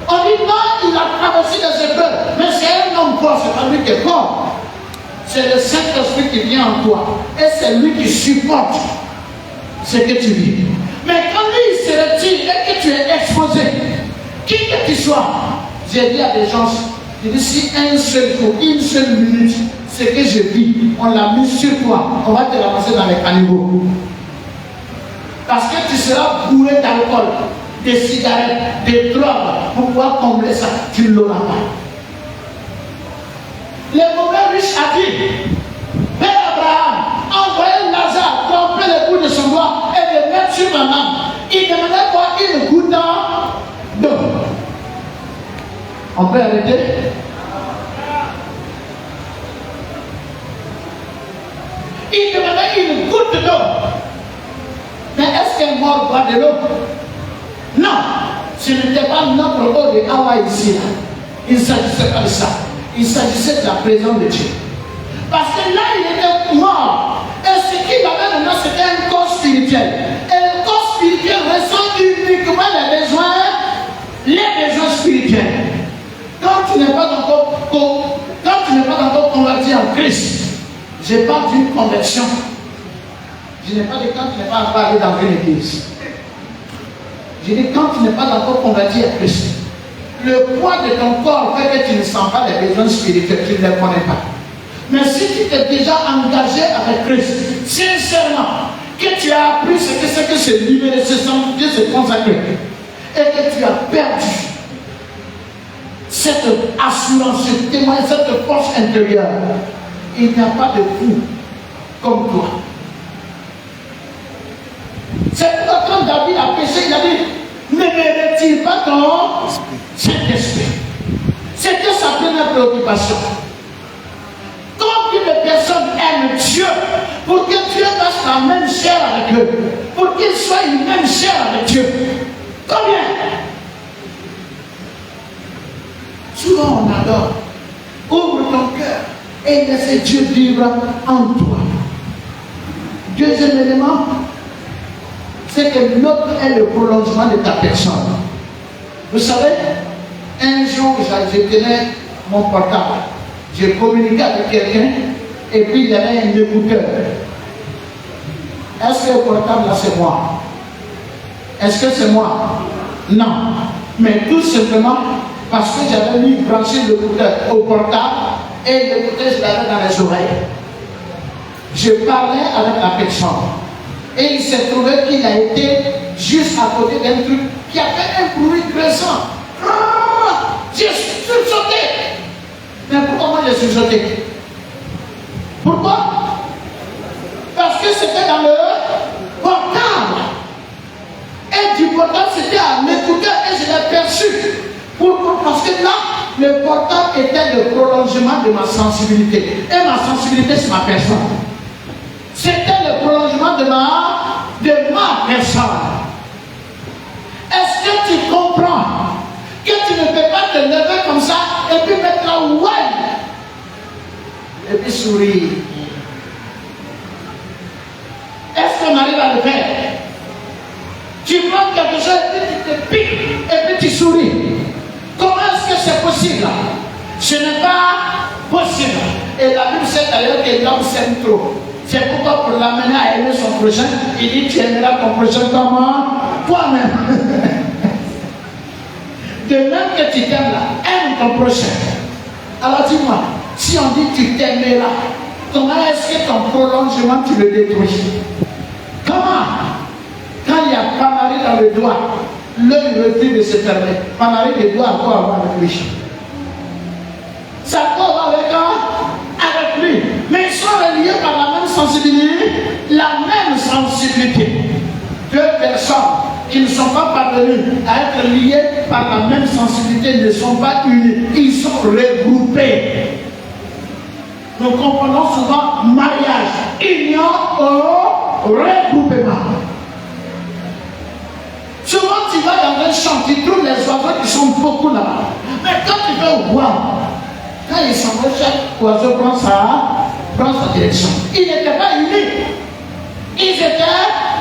on dit non, il a traversé des épreuves, mais c'est un homme fort, c'est pas lui qui est fort. C'est le Saint-Esprit qui vient en toi et c'est lui qui supporte ce que tu vis. Mais quand lui il se retire et que tu es exposé, qui que tu sois, j'ai dit à des gens, je dis si un seul jour, une seule minute, ce que je vis, on l'a mis sur toi, on va te ramasser dans les caniveaux. Parce que tu seras bourré d'alcool, de cigarettes, de drogues, pour pouvoir combler ça, tu ne l'auras pas. Le mauvais riche a dit, Père Abraham, envoyez Lazare, tremper le bout de son doigt et le mettre sur ma main. Il demandait quoi? Une goutte d'eau. On peut arrêter? Il demandait une goutte d'eau. Mais est-ce qu'un mort boit de l'eau? Non, ce n'était pas notre eau de Hawaï ici. Il ne s'agissait pas de ça. Il s'agissait de la présence de Dieu. Parce que là, il était mort. Et ce qu'il avait maintenant, c'était un corps spirituel. Et le corps spirituel ressent uniquement les besoins spirituels. Quand tu n'es pas encore converti en Christ, je parle d'une conversion. Je n'ai pas dit quand tu n'es pas encore allé dans une église. Je dis quand tu n'es pas encore converti à Christ. Le poids de ton corps fait que tu ne sens pas les besoins spirituels, tu ne les connais pas. Mais si tu t'es déjà engagé avec Christ, sincèrement, que tu as appris ce que c'est que se libérer, se sanctifier, se consacrer, et que tu as perdu cette assurance, ce témoin, cette force intérieure, il n'y a pas de fou comme toi. C'est pourquoi quand David a péché, il a dit, ne me retire pas ton Saint-Esprit. C'était sa première préoccupation. Combien de personnes aiment Dieu pour que Dieu fasse la même chair avec eux, pour qu'ils soient une même chair avec Dieu? Combien? Souvent on adore. Ouvre ton cœur et laisse Dieu vivre en toi. Deuxième élément, c'est que l'autre est le prolongement de ta personne. Vous savez, un jour, je tenais mon portable. J'ai communiqué avec quelqu'un et puis il y avait un écouteur. Est-ce que le portable là c'est moi? Est-ce que c'est moi? Non. Mais tout simplement parce que j'avais mis branché l'écouteur au portable et l'écouteur je l'avais dans les oreilles. Je parlais avec la personne. Et il s'est trouvé qu'il a été juste à côté d'un truc qui a fait un bruit gressant. J'ai sursauté. Mais pourquoi moi j'ai sursauté? Pourquoi? Parce que c'était dans le portable. Et du portable c'était à l'écouteur et je l'ai perçu. Pourquoi? Parce que là, le portable était le prolongement de ma sensibilité. Et ma sensibilité c'est ma personne. C'était le prolongement de ma personne. Est-ce que tu comprends que tu ne peux pas te lever comme ça et puis mettre un ouais et puis sourire? Est-ce qu'on arrive à le faire? Tu prends quelque chose et puis tu te piques et puis tu souris. Comment est-ce que c'est possible? Ce n'est pas possible. Et la Bible sait d'ailleurs que l'homme s'aime trop. C'est pourquoi pour l'amener à aimer son prochain, il dit tu aimeras ton prochain comme toi-même. De même que tu t'aimes là, aime ton prochain. Alors dis-moi, si on dit tu t'aimeras, comment est-ce que ton prolongement tu le détruis? Comment? Quand il y a Panari dans le doigt, l'œil refuse de se fermer. Panari ne doit encore avoir avec lui. Ça peut avoir avec lui. Mais ils sont reliés par la même sensibilité. La même sensibilité. Deux personnes qui ne sont pas parvenues à être liées par la même sensibilité ne sont pas unies. Ils sont regroupés. Nous comprenons souvent mariage, union au regroupement. Souvent tu vas dans un champ, tu trouves les oiseaux qui sont beaucoup là-bas. Mais quand tu veux voir, quand ils s'en vont, chaque oiseau prend sa direction. Ils n'étaient pas unis. Ils étaient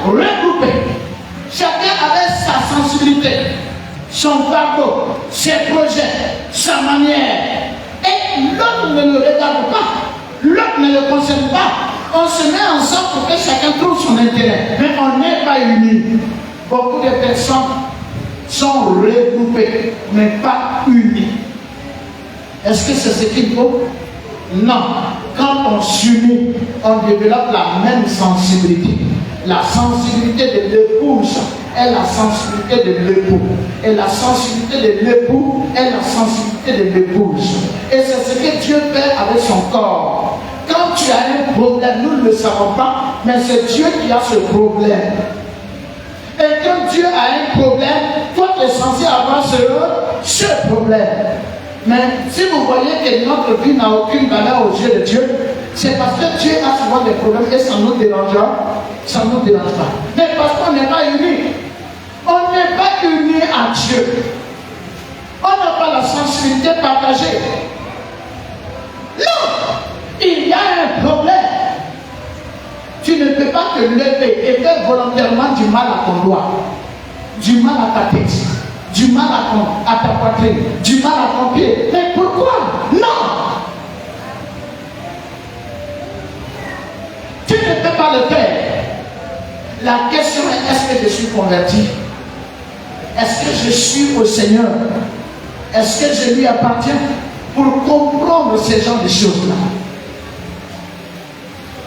regroupés. Chacun avait sa sensibilité, son fardeau, ses projets, sa manière. Et l'autre ne le regarde pas. L'autre ne le concerne pas. On se met ensemble pour que chacun trouve son intérêt. Mais on n'est pas unis. Beaucoup de personnes sont regroupées, mais pas unies. Est-ce que c'est ce qu'il faut? Non. Quand on s'unit, on développe la même sensibilité. La sensibilité de l'épouse est la sensibilité de l'époux. Et la sensibilité de l'époux est la sensibilité de l'épouse. Et c'est ce que Dieu fait avec son corps. Quand tu as un problème, nous ne le savons pas, mais c'est Dieu qui a ce problème. Et quand Dieu a un problème, toi tu es censé avoir ce problème. Mais si vous voyez que notre vie n'a aucune valeur aux yeux de Dieu, c'est parce que Dieu a souvent des problèmes et ça nous dérange pas. Mais parce qu'on n'est pas unis. On n'est pas unis à Dieu. On n'a pas la sensibilité partagée. Non! Il y a un problème. Tu ne peux pas te lever et faire volontairement du mal à ton doigt, du mal à ta tête, du mal à ta poitrine, du mal à ton pied. Mais pourquoi? Non! Tu ne peux pas le faire. La question est, est-ce que je suis converti? Est-ce que je suis au Seigneur? Est-ce que je lui appartiens? Pour comprendre ce genre de choses-là.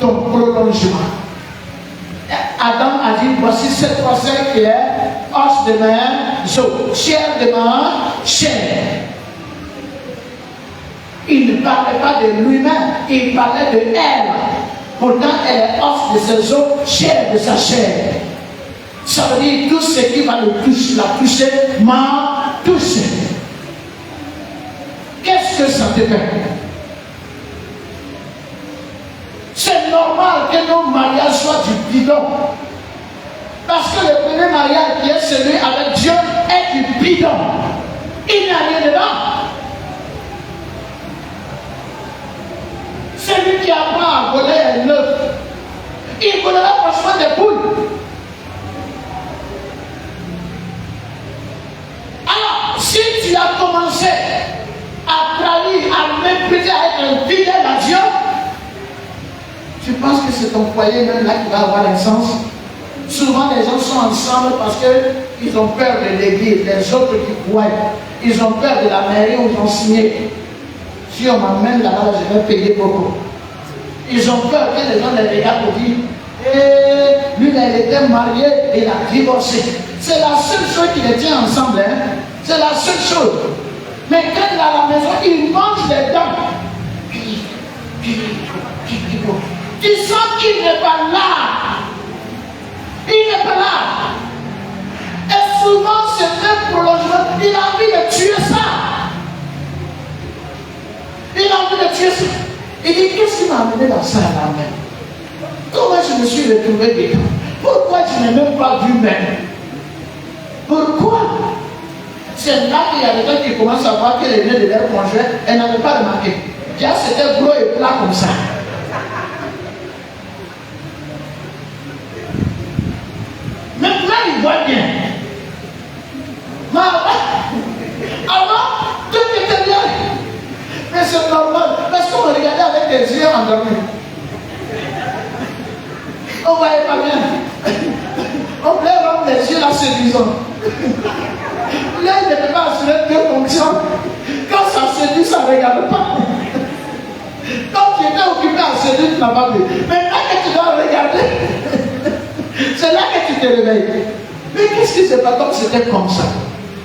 Ton prolongement. Adam a dit, voici cette personne qui est os de main, chair de main, chair. Il ne parlait pas de lui-même, il parlait de elle. Pourtant, elle est os de ses os, chair de sa chair. Ça veut dire tout ce qui va la toucher m'a touché. Qu'est-ce que ça te fait? C'est normal que nos mariages soient du bidon. Parce que le premier mariage qui est celui avec Dieu est du bidon. Il n'y a rien dedans. Celui qui apprend à voler un œuf, il volera franchement des poules. Alors, si tu as commencé à trahir, à mépriser, à être fidèle à Dieu, tu penses que c'est ton foyer même là qui va avoir un sens? Souvent les gens sont ensemble parce qu'ils ont peur de l'église, les autres qui croient. Ils ont peur de la mairie où ils ont signé. Si on m'amène là-bas, je vais payer beaucoup. Ils ont peur que les gens les regardent pour dire lui, elle était mariée et il a divorcé. C'est la seule chose qui les tient ensemble. Hein? C'est la seule chose. Mais quand il est à la maison, il mange les dents. Tu sens qu'il n'est pas là. Il n'est pas là. Et souvent, c'est un prolongement. Il a envie de tuer ça. Il a envie de tuer ça. Il dit, qu'est-ce qui m'a amené dans ça à la main? Comment je me suis retrouvé dedans? Pourquoi je n'ai même pas vu même? Pourquoi? C'est là qu'il y a des gens qui commencent à voir que les nez de leur conjoint, elles n'avaient pas remarqué. Déjà, c'était gros et plat comme ça. Maintenant, il voit bien. Mais avant, tout était bien. Mais c'est normal, parce qu'on regardait avec des yeux endormis. On ne voyait pas bien. On voulait rendre les yeux là séduisants. Là, il ne peut pas assurer deux fonctions. Quand ça séduit, ça ne regarde pas. Quand tu étais occupé à séduire, tu n'as pas vu. Maintenant que tu dois regarder, c'est là que tu te réveilles. Mais qu'est-ce qui s'est passé? Comme c'était comme ça.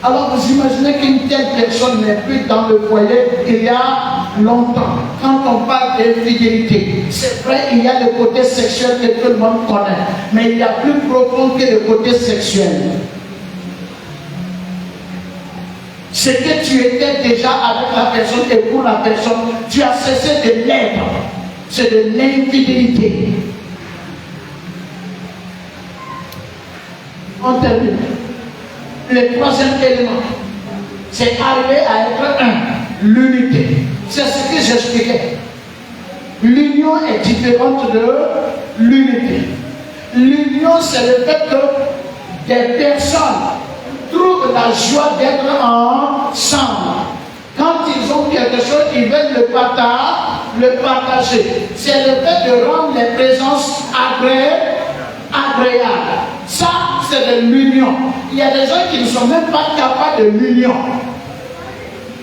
Alors vous imaginez qu'une telle personne n'est plus dans le foyer il y a longtemps. Quand on parle d'infidélité, c'est vrai, il y a le côté sexuel que tout le monde connaît. Mais il y a plus profond que le côté sexuel. C'est que tu étais déjà avec la personne et pour la personne, tu as cessé de l'être. C'est de l'infidélité. On termine. Le troisième élément, c'est arriver à être un, l'unité. C'est ce que j'expliquais. L'union est différente de l'unité. L'union, c'est le fait que des personnes trouvent la joie d'être ensemble. Quand ils ont quelque chose, ils veulent le partager. C'est le fait de rendre les présences agréables. Ça, c'est de l'union. Il y a des gens qui ne sont même pas capables de l'union.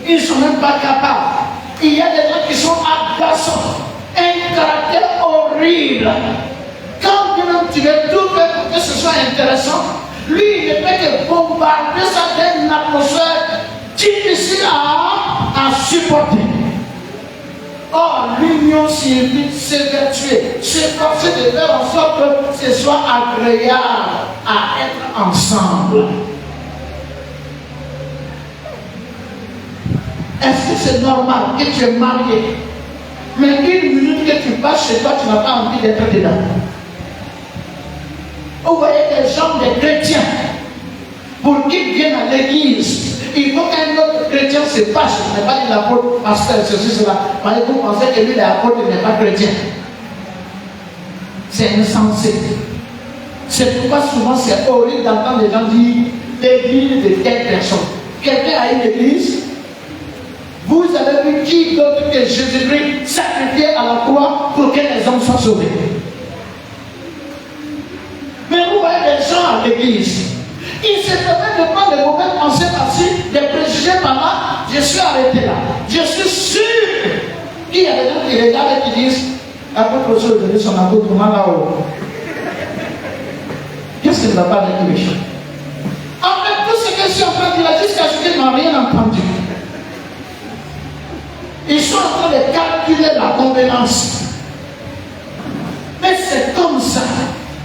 Ils ne sont même pas capables. Il y a des gens qui sont agaçants. Un caractère horrible. Quand même tu veux tout faire pour que ce soit intéressant, lui, il ne fait que bombarder ça d'une atmosphère difficile à supporter. Or, l'union signifie s'évertuer, s'efforcer de faire en sorte que ce soit agréable à être ensemble. Est-ce que c'est normal que tu es marié, mais une minute que tu passes chez toi, tu n'as pas envie d'être dedans? Vous voyez des gens, des chrétiens, pour qu'ils viennent à l'église, il faut qu'un autre chrétien se fâche. Je n'ai pas dit l'apôtre, pasteur, ceci, cela. Mais vous pensez que lui, l'apôtre, n'est pas chrétien. C'est insensé. C'est pourquoi souvent c'est horrible d'entendre les gens dire l'église de telle personne. Quelqu'un a une église. Vous avez vu qui d'autre que Jésus-Christ sacrifié à la croix pour que les hommes soient sauvés? Mais vous voyez des gens à l'église. Il se permet de prendre des mauvaises pensées par-ci, des préjugés par-là. Je suis arrêté là. Je suis sûr qu'il y a des gens qui regardent et qui disent apôtre Rousseau est donné son apôtre là-haut. Qu'est-ce qu'il ne va pas avec les gens? En fait, tout ce que je suis en train de dire jusqu'à ce qu'ils n'ont rien entendu. Ils sont en train de calculer la convenance. Mais c'est comme ça.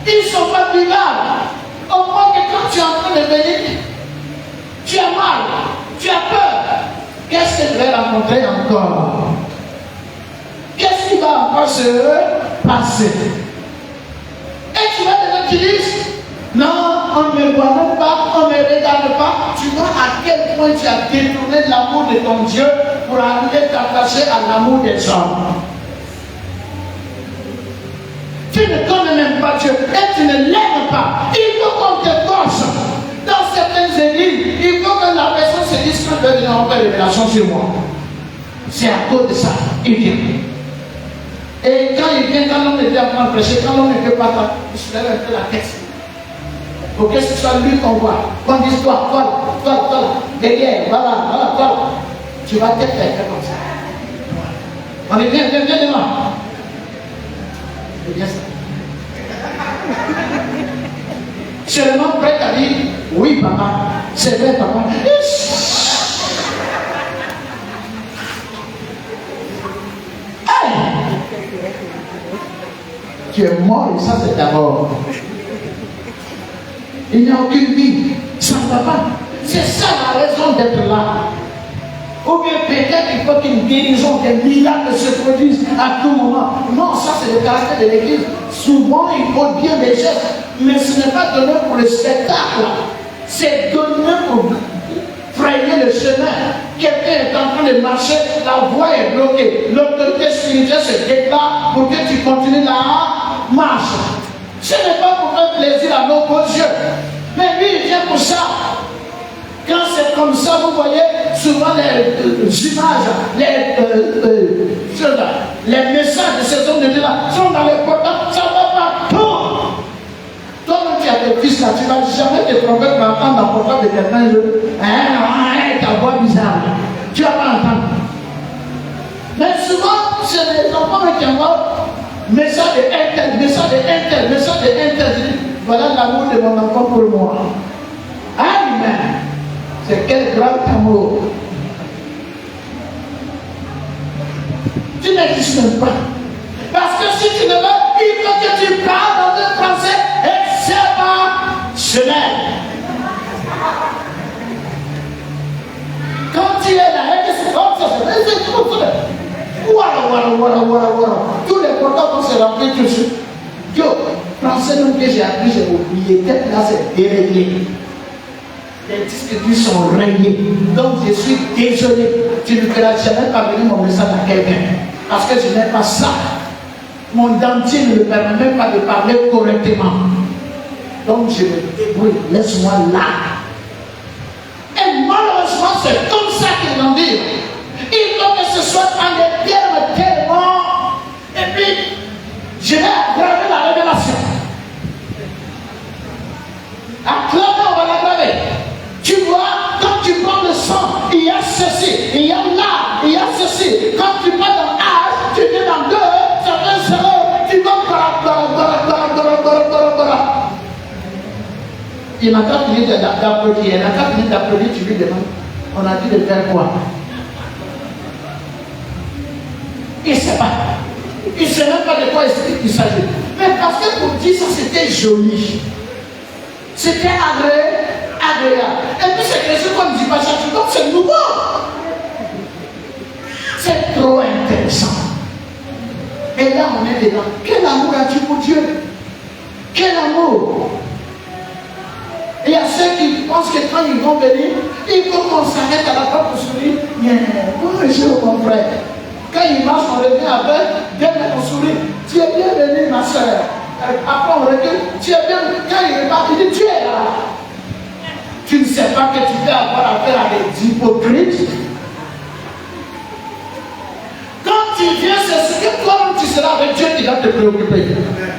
Ils ne sont pas vivables. Au moins que quand tu es en train de venir, tu as mal, tu as peur. Qu'est-ce que je vais rencontrer encore? Qu'est-ce qui va encore se passer? Et tu vas te dire, non, on ne me voit même pas, on ne me regarde pas. Tu vois à quel point tu as détourné l'amour de ton Dieu pour arriver t'attacher à l'amour des hommes. Tu ne connais même pas Dieu et tu ne l'aimes pas. Il faut qu'on te force. Dans certaines églises, il faut que la personne se dise que je vais venir faire une révélation sur moi. C'est à cause de ça. Il vient. Et quand il vient, quand l'homme est apprendre à prêcher, quand l'homme ne peut pas, il se lève un peu la tête. Pour que ce soit lui qu'on voit. Qu'on dise toi, derrière, voilà, toi. Tu vas te faire comme ça. On est bien devant. C'est bien ça. Seulement prêt à dire oui papa, c'est vrai papa. Hey! Tu es mort et ça c'est d'abord. Il n'y a aucune vie, ça ne va pas. C'est ça la raison d'être là. Ou bien peut-être il faut qu'une guérison, des miracles se produisent à tout moment. Non, ça c'est le caractère de l'église. Souvent il faut dire des gestes, mais ce n'est pas donné pour le spectacle. C'est donné pour frayer le chemin. Quelqu'un est en train de marcher, la voie est bloquée. L'autorité spirituelle se déclare pour que tu continues la marche. Ce n'est pas pour faire plaisir à nos beaux yeux. Mais lui, il vient pour ça. Quand c'est comme ça, vous voyez souvent les images, les messages de ces hommes de Dieu là sont dans les portables, ça va partout. Toi-même, tu as des fils là, tu ne vas jamais te tromper pour entendre dans le portable de quelqu'un, ta voix bizarre. Tu ne vas pas entendre. Mais souvent, c'est les enfants qui envoient message de intel, message de intel, message de intel. Voilà l'amour de mon enfant pour moi. Amen. C'est quel grand amour. Tu n'existes même pas. Parce que si tu ne veux, il faut que tu parles dans un français exceptionnel. Quand tu es là, c'est comme ça, c'est comme ça. Voilà. Tous les portables vont se remplir tout de suite. Yo, français même que j'ai appris, j'ai oublié. Peut-être là, c'est déréglé. Les disques durs sont rayés. Donc je suis désolé. Tu ne feras jamais parvenir mon message à quelqu'un. Parce que je n'ai pas ça. Mon dentier ne me permet même pas de parler correctement. Donc je me débrouille. Laisse-moi là. Et malheureusement, c'est comme ça qu'ils l'ont dit. Il faut que ce soit en des termes tellement. Et puis, je vais aggraver la révélation. Acclamer, on va l'aggraver. Tu vois, quand tu prends le sang, il y a ceci, il y a là, il y a ceci. Quand tu vas dans A, tu viens dans 2, ça fait 0, tu vas il n'a pas fini d'applaudir, il n'a pas fini d'applaudir, tu lui demandes, on a dit de faire quoi? Il ne sait pas. Il ne sait même pas de quoi il s'agit. Mais parce que pour dire ça, c'était joli. C'était agréable. Et puis c'est quelque chose qu'on ne dit pas chaque jour, donc c'est nouveau. C'est trop intéressant. Et là, on est dedans. Quel amour as-tu pour Dieu? Quel amour? Il y a ceux qui pensent que quand ils vont venir, il faut qu'on s'arrête à la porte pour sourire. Bonjour mon frère. Quand il marche, on revient avec, bien on sourit. Tu es bienvenue ma soeur. Après on recule, tu es bien. Quand il repart, il dit tu es là. Tu ne sais pas que tu peux avoir affaire à des hypocrites. Quand tu viens, c'est ce que toi-même tu seras avec Dieu qui va te préoccuper.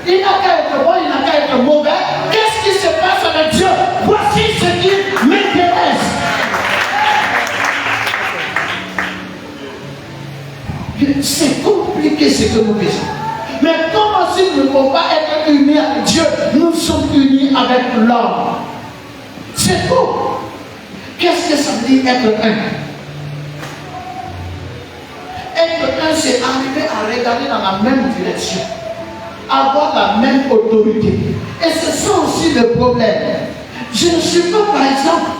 Il n'a qu'à être bon, il n'a qu'à être mauvais. Qu'est-ce qui se passe avec Dieu? Voici ce qui m'intéresse. C'est compliqué ce que nous faisons. Mais comment si nous ne pouvons pas être unis avec Dieu? Nous sommes unis avec l'homme. C'est faux. Qu'est-ce que ça veut dire être un? Être un, c'est arriver à regarder dans la même direction, avoir la même autorité. Et c'est ça aussi le problème. Je ne suis pas, par exemple,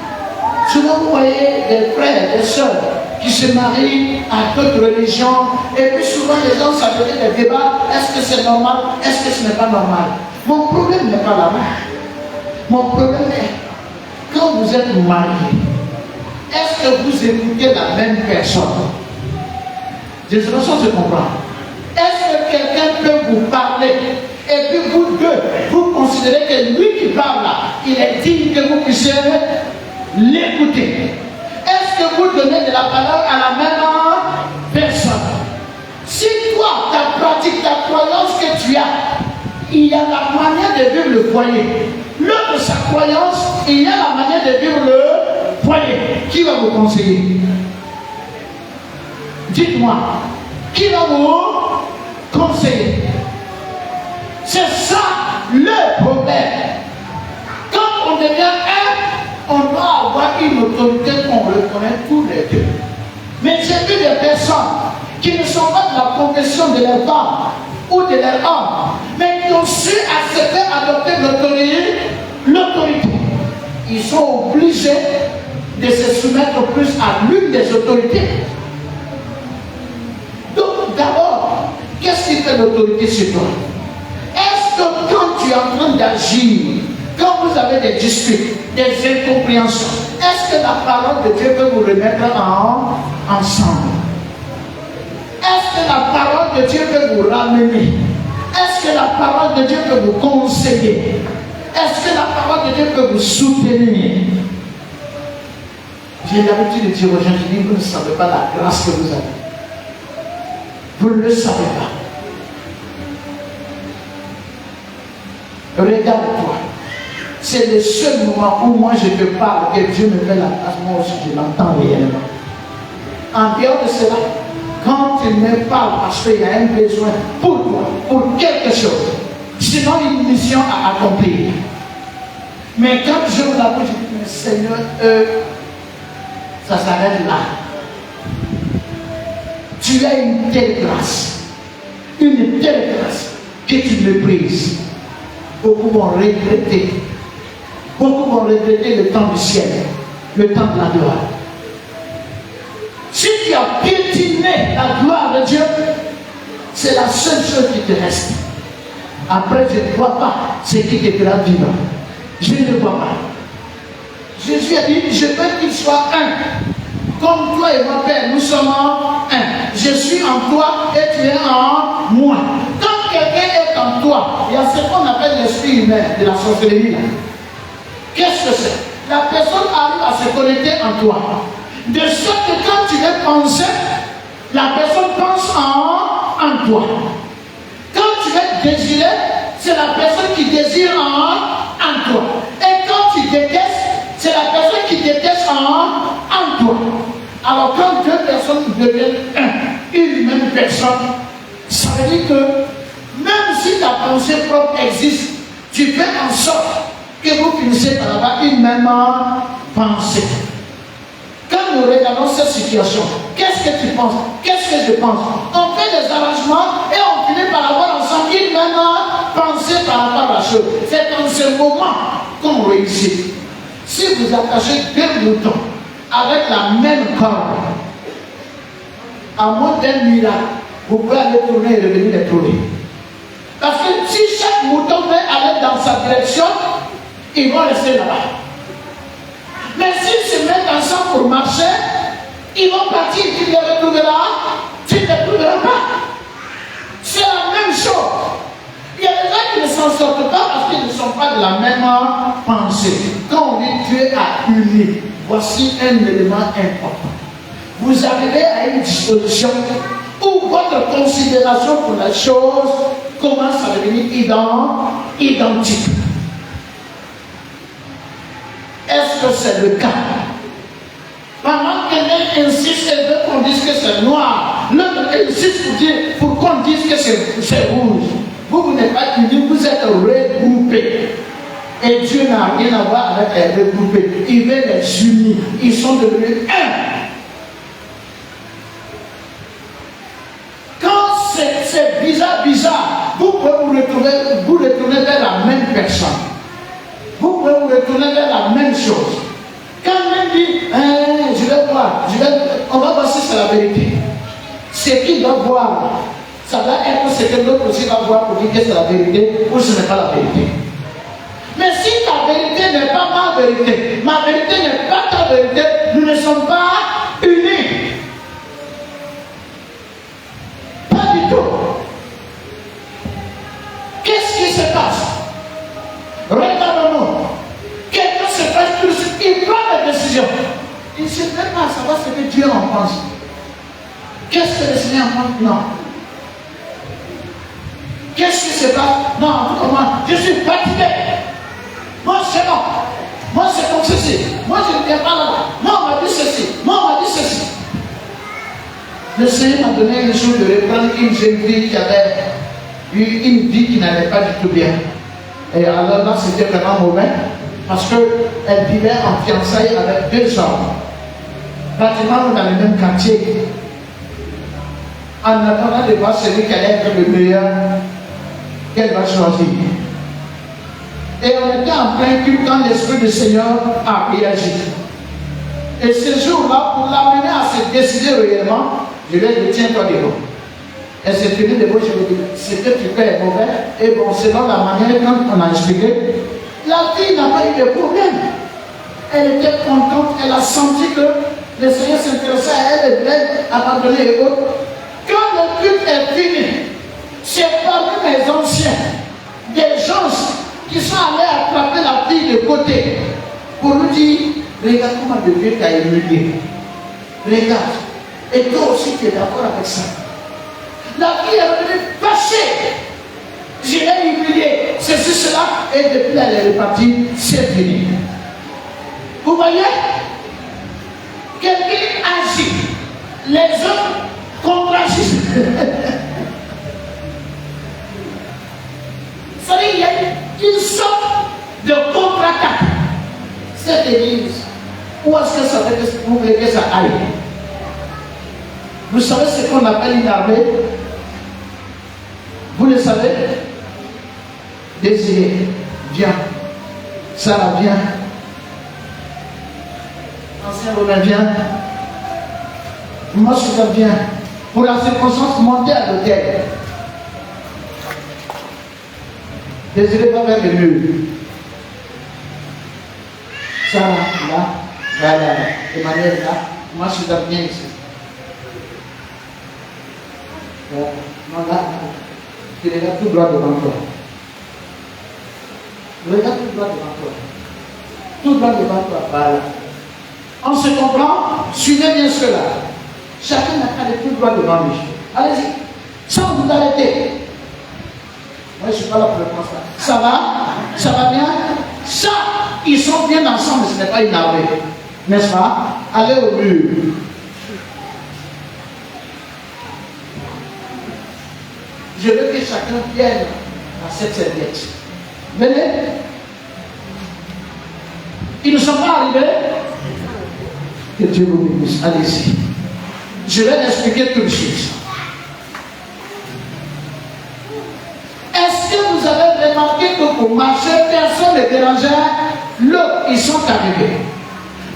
souvent vous voyez des frères, des soeurs qui se marient à d'autres religions, et puis souvent les gens s'appellent des débats, est-ce que c'est normal, est-ce que ce n'est pas normal? Mon problème n'est pas là-bas. Mon problème est, quand vous êtes mariés, est-ce que vous écoutez la même personne? Je ne sais pas si je comprends. Est-ce que quelqu'un peut vous parler, et puis vous deux, vous considérez que lui qui parle là, il est digne que vous puissiez l'écouter? Est-ce que vous donnez de la valeur à la même personne? Si toi, ta pratique, ta croyance que tu as, il y a la manière de vivre le foyer. L'autre, sa croyance, il y a la manière de vivre le foyer. Qui va vous conseiller? Dites-moi, qui va vous conseiller? C'est ça le problème. Quand on devient un, on doit avoir une autorité qu'on reconnaît tous les deux. Mais j'ai vu des personnes qui ne sont pas de la confession de leur femme ou de leur homme, mais qui ont su accepter, adopter l'autorité. Ils sont obligés de se soumettre plus à l'une des autorités. Donc d'abord, qu'est-ce qui fait l'autorité sur toi? Est-ce que quand tu es en train d'agir, quand vous avez des disputes, des incompréhensions, est-ce que la parole de Dieu peut vous remettre ensemble? Est-ce que la parole de Dieu peut vous ramener? Est-ce que la parole de Dieu peut vous conseiller? Est-ce que la parole de Dieu peut vous soutenir? J'ai l'habitude de dire aux gens, je dis, vous ne savez pas la grâce que vous avez. Vous ne le savez pas. Regarde-toi. C'est le seul moment où moi je te parle et Dieu me fait la grâce. Moi aussi je l'entends réellement. En dehors de cela, quand il me parle parce qu'il y a un besoin pour toi, pour quelque chose, sinon une mission à accomplir. Mais quand je vous l'avoue, je dis, mais Seigneur, ça s'arrête là. Tu as une telle grâce que tu me brises. Beaucoup vont regretter. Beaucoup vont regretter le temps du ciel, le temps de la gloire. Si tu as piétiné la gloire de Dieu, c'est la seule chose qui te reste. Après, je ne vois pas ce qui te fera vivre. Je ne vois pas. Jésus a dit, je veux qu'il soit un. Comme toi et moi, Père, nous sommes un. Je suis en toi et tu es en moi. Quand quelqu'un est en toi, il y a ce qu'on appelle l'esprit humain de la sorcellerie. Qu'est-ce que c'est? La personne arrive à se connecter en toi. De sorte que quand tu veux penser, la personne pense en toi. Quand tu veux désirer, c'est la personne qui désire en toi. Et quand tu détestes, c'est la personne qui déteste en toi. Alors quand deux personnes deviennent une même personne, ça veut dire que même si ta pensée propre existe, tu fais en sorte que vous finissez par avoir une même pensée. Quand nous regardons cette situation, qu'est-ce que tu penses? Qu'est-ce que je pense? On fait des arrangements et on finit par avoir ensemble une même pensée par rapport à la chose. C'est dans ce moment qu'on réussit. Si vous attachez deux moutons avec la même corde, à moins d'un miracle, vous pouvez aller tourner et revenir les tourner. Parce que si chaque mouton veut aller dans sa direction, ils vont rester là-bas. Mais s'ils se mettent ensemble pour marcher, ils vont partir, tu les retrouveras, tu ne les retrouveras pas. C'est la même chose. Il y a des gens qui ne s'en sortent pas parce qu'ils ne sont pas de la même pensée. Quand on dit Dieu a uni, voici un élément important. Vous arrivez à une disposition où votre considération pour la chose commence à devenir identique. Est-ce que c'est le cas? Pendant que l'un insiste et veut qu'on dise que c'est noir, l'autre insiste pour qu'on dise que c'est rouge. Vous n'êtes pas unis, vous êtes regroupés. Et Dieu n'a rien à voir avec les regroupés. Il veut les unir. Ils sont devenus un. Quand c'est bizarre, vous pouvez vous retourner vers la même personne. Vous pouvez vous retourner vers la même chose. Quand même dit, je vais voir, on va voir si c'est la vérité. Ce qu'il va voir, ça va être ce que l'autre aussi va voir pour dire que c'est la vérité ou ce n'est pas la vérité. Mais si ta vérité n'est pas ma vérité n'est pas ta vérité, nous ne sommes pas unis. Pas du tout. Qu'est-ce qui se passe? Regardons-nous. Quelqu'un se passe tout de suite, il prend la décision. Il ne sait même pas savoir ce que Dieu en pense. Qu'est-ce que le Seigneur en pense? Non. Qu'est-ce qui se passe? Non, comment? Je suis fatigué. Moi, c'est bon. Moi, c'est comme ceci. Moi, je ne viens pas là-bas. Moi, on m'a dit ceci. Moi, on m'a dit ceci. Le Seigneur m'a donné une chose de reprendre une jeune fille qui avait eu une vie qui n'allait pas du tout bien. Et alors là, c'était vraiment mauvais. Parce qu'elle vivait en fiançailles avec deux hommes. Pratiquement dans le même quartier. En attendant de voir celui qui allait être le meilleur, qu'elle va choisir. Et on était en plein culte quand l'Esprit du Seigneur a réagi. Et ce jour-là, pour l'amener à se décider réellement, je lui ai dit, tiens-toi debout. Elle s'est tenue debout, je lui ai dit, ce que tu fais est mauvais. Et bon, selon la manière dont on a expliqué, la fille n'a pas eu de problème. Elle était contente, elle a senti que le Seigneur s'intéressait à elle, elle voulait abandonner et autres. Quand le culte est fini, c'est parmi mes anciens, des gens qui sont allés attraper la fille de côté pour lui dire, regarde comment Dieu t'a humilié. Regarde. Et toi aussi tu es d'accord avec ça. La fille est revenue fâchée. Je l'ai humilié. Ceci, cela. Et depuis là, elle est repartie. C'est fini. Vous voyez? Quelqu'un agit. Les autres contre-agissent. Vous savez, il y a une sorte de contre-attaque. Cette église, où est-ce que ça veut que vous voulez que ça aille? Vous savez ce qu'on appelle une armée? Vous le savez? Désiré, viens. Sarah, viens. Ancien Romain, viens. Moi, je viens. Pour la circonstance, montez à l'hôtel. Désiré va vers le mur. Sarah, là, Emmanuel, là. Moi, je dois bien ici. Non, là, tu regardes tout droit devant toi. Regarde tout droit devant toi. Tout droit devant toi. Voilà. On se comprend? Suivez bien cela. Chacun n'a qu'à aller tout droit devant lui. Allez-y. Sans vous arrêter. Moi, je ne suis pas là pour répondre ça. Ça va? Ça va bien? Ça, ils sont bien ensemble, ce n'est pas une armée. N'est-ce pas? Allez au mur. Je veux que chacun vienne à cette serviette. Venez. Ils ne sont pas arrivés. Que Dieu vous bénisse. Allez-y. Je vais l'expliquer tout de suite. Est-ce que vous avez remarqué que pour marcher, personne ne dérangeait? L'autre, ils sont arrivés.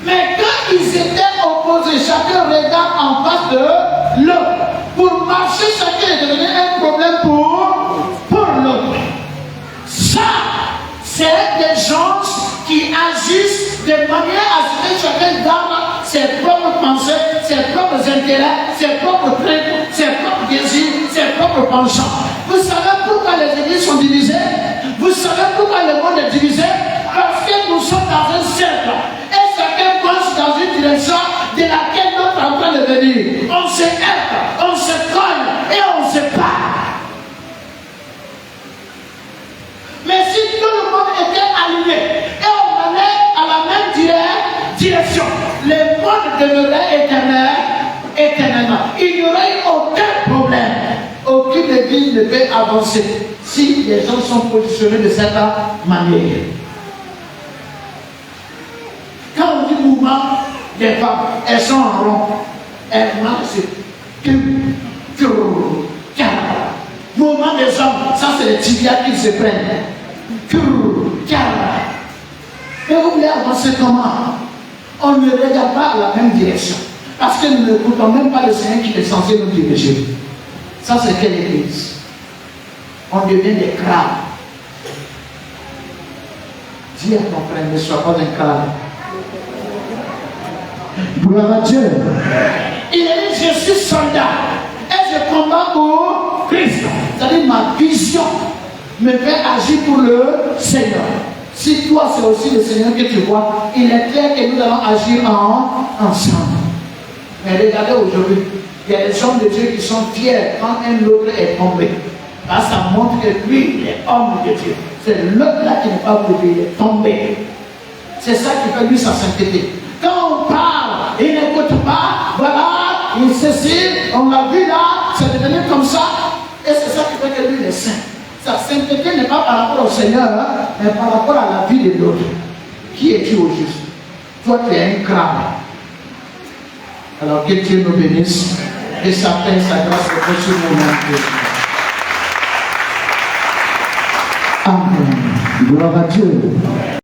Mais quand ils étaient opposés, chacun regarde en face de l'autre. Pour marcher, chacun est devenu un problème pour l'autre. Ça, c'est des gens qui agissent de manière à ce que chacun garde ses propres pensées, ses propres intérêts, ses propres traits, ses propres désirs, ses propres penchants. Vous savez pourquoi les églises sont divisées? Vous savez pourquoi le monde est divisé? Parce que nous sommes dans un cercle. Et chacun pense dans une direction de laquelle l'autre est en train de venir. On se heurte, on se colle et on se bat. Mais si tout le monde était aligné et on allait à la même direction, le monde demeurait éternellement. Il n'y aurait eu aucun problème. Aucune église ne peut avancer si les gens sont positionnés de cette manière. Quand on dit mouvement des femmes, elles sont en rond. Elles marchent. Mouvement des hommes, ça c'est les tibias qui se prennent. Et vous voulez avancer comment? On ne regarde pas à la même direction. Parce que nous n'écoutons même pas le Seigneur qui est censé nous diriger. Ça c'est quelle église? On devient des crânes. Dis à ton frère, ne sois pas un crâne. Gloire à Dieu. Il a dit, je suis soldat et je combats pour Christ. C'est-à-dire ma vision me fait agir pour le Seigneur. Si toi c'est aussi le Seigneur que tu vois, il est clair que nous allons agir ensemble. Mais regardez aujourd'hui, il y a des hommes de Dieu qui sont fiers quand un autre est tombé. Là, ça montre que lui, il est homme de Dieu. C'est l'autre là qui n'est pas voulu, il est tombé. C'est ça qui fait lui sa sainteté. Quand on parle, il n'écoute pas, voilà, il ceci, on l'a vu là, c'est devenu comme ça. Et c'est ça qui fait que lui, il est saint. Sa sainteté n'est pas par rapport au Seigneur, hein, mais par rapport à la vie de l'autre. Qui es-tu au juste? Toi, tu es un crâne. Alors que Dieu nous bénisse et sa paix et sa grâce repose sur nous. Amen. Gloire à Dieu.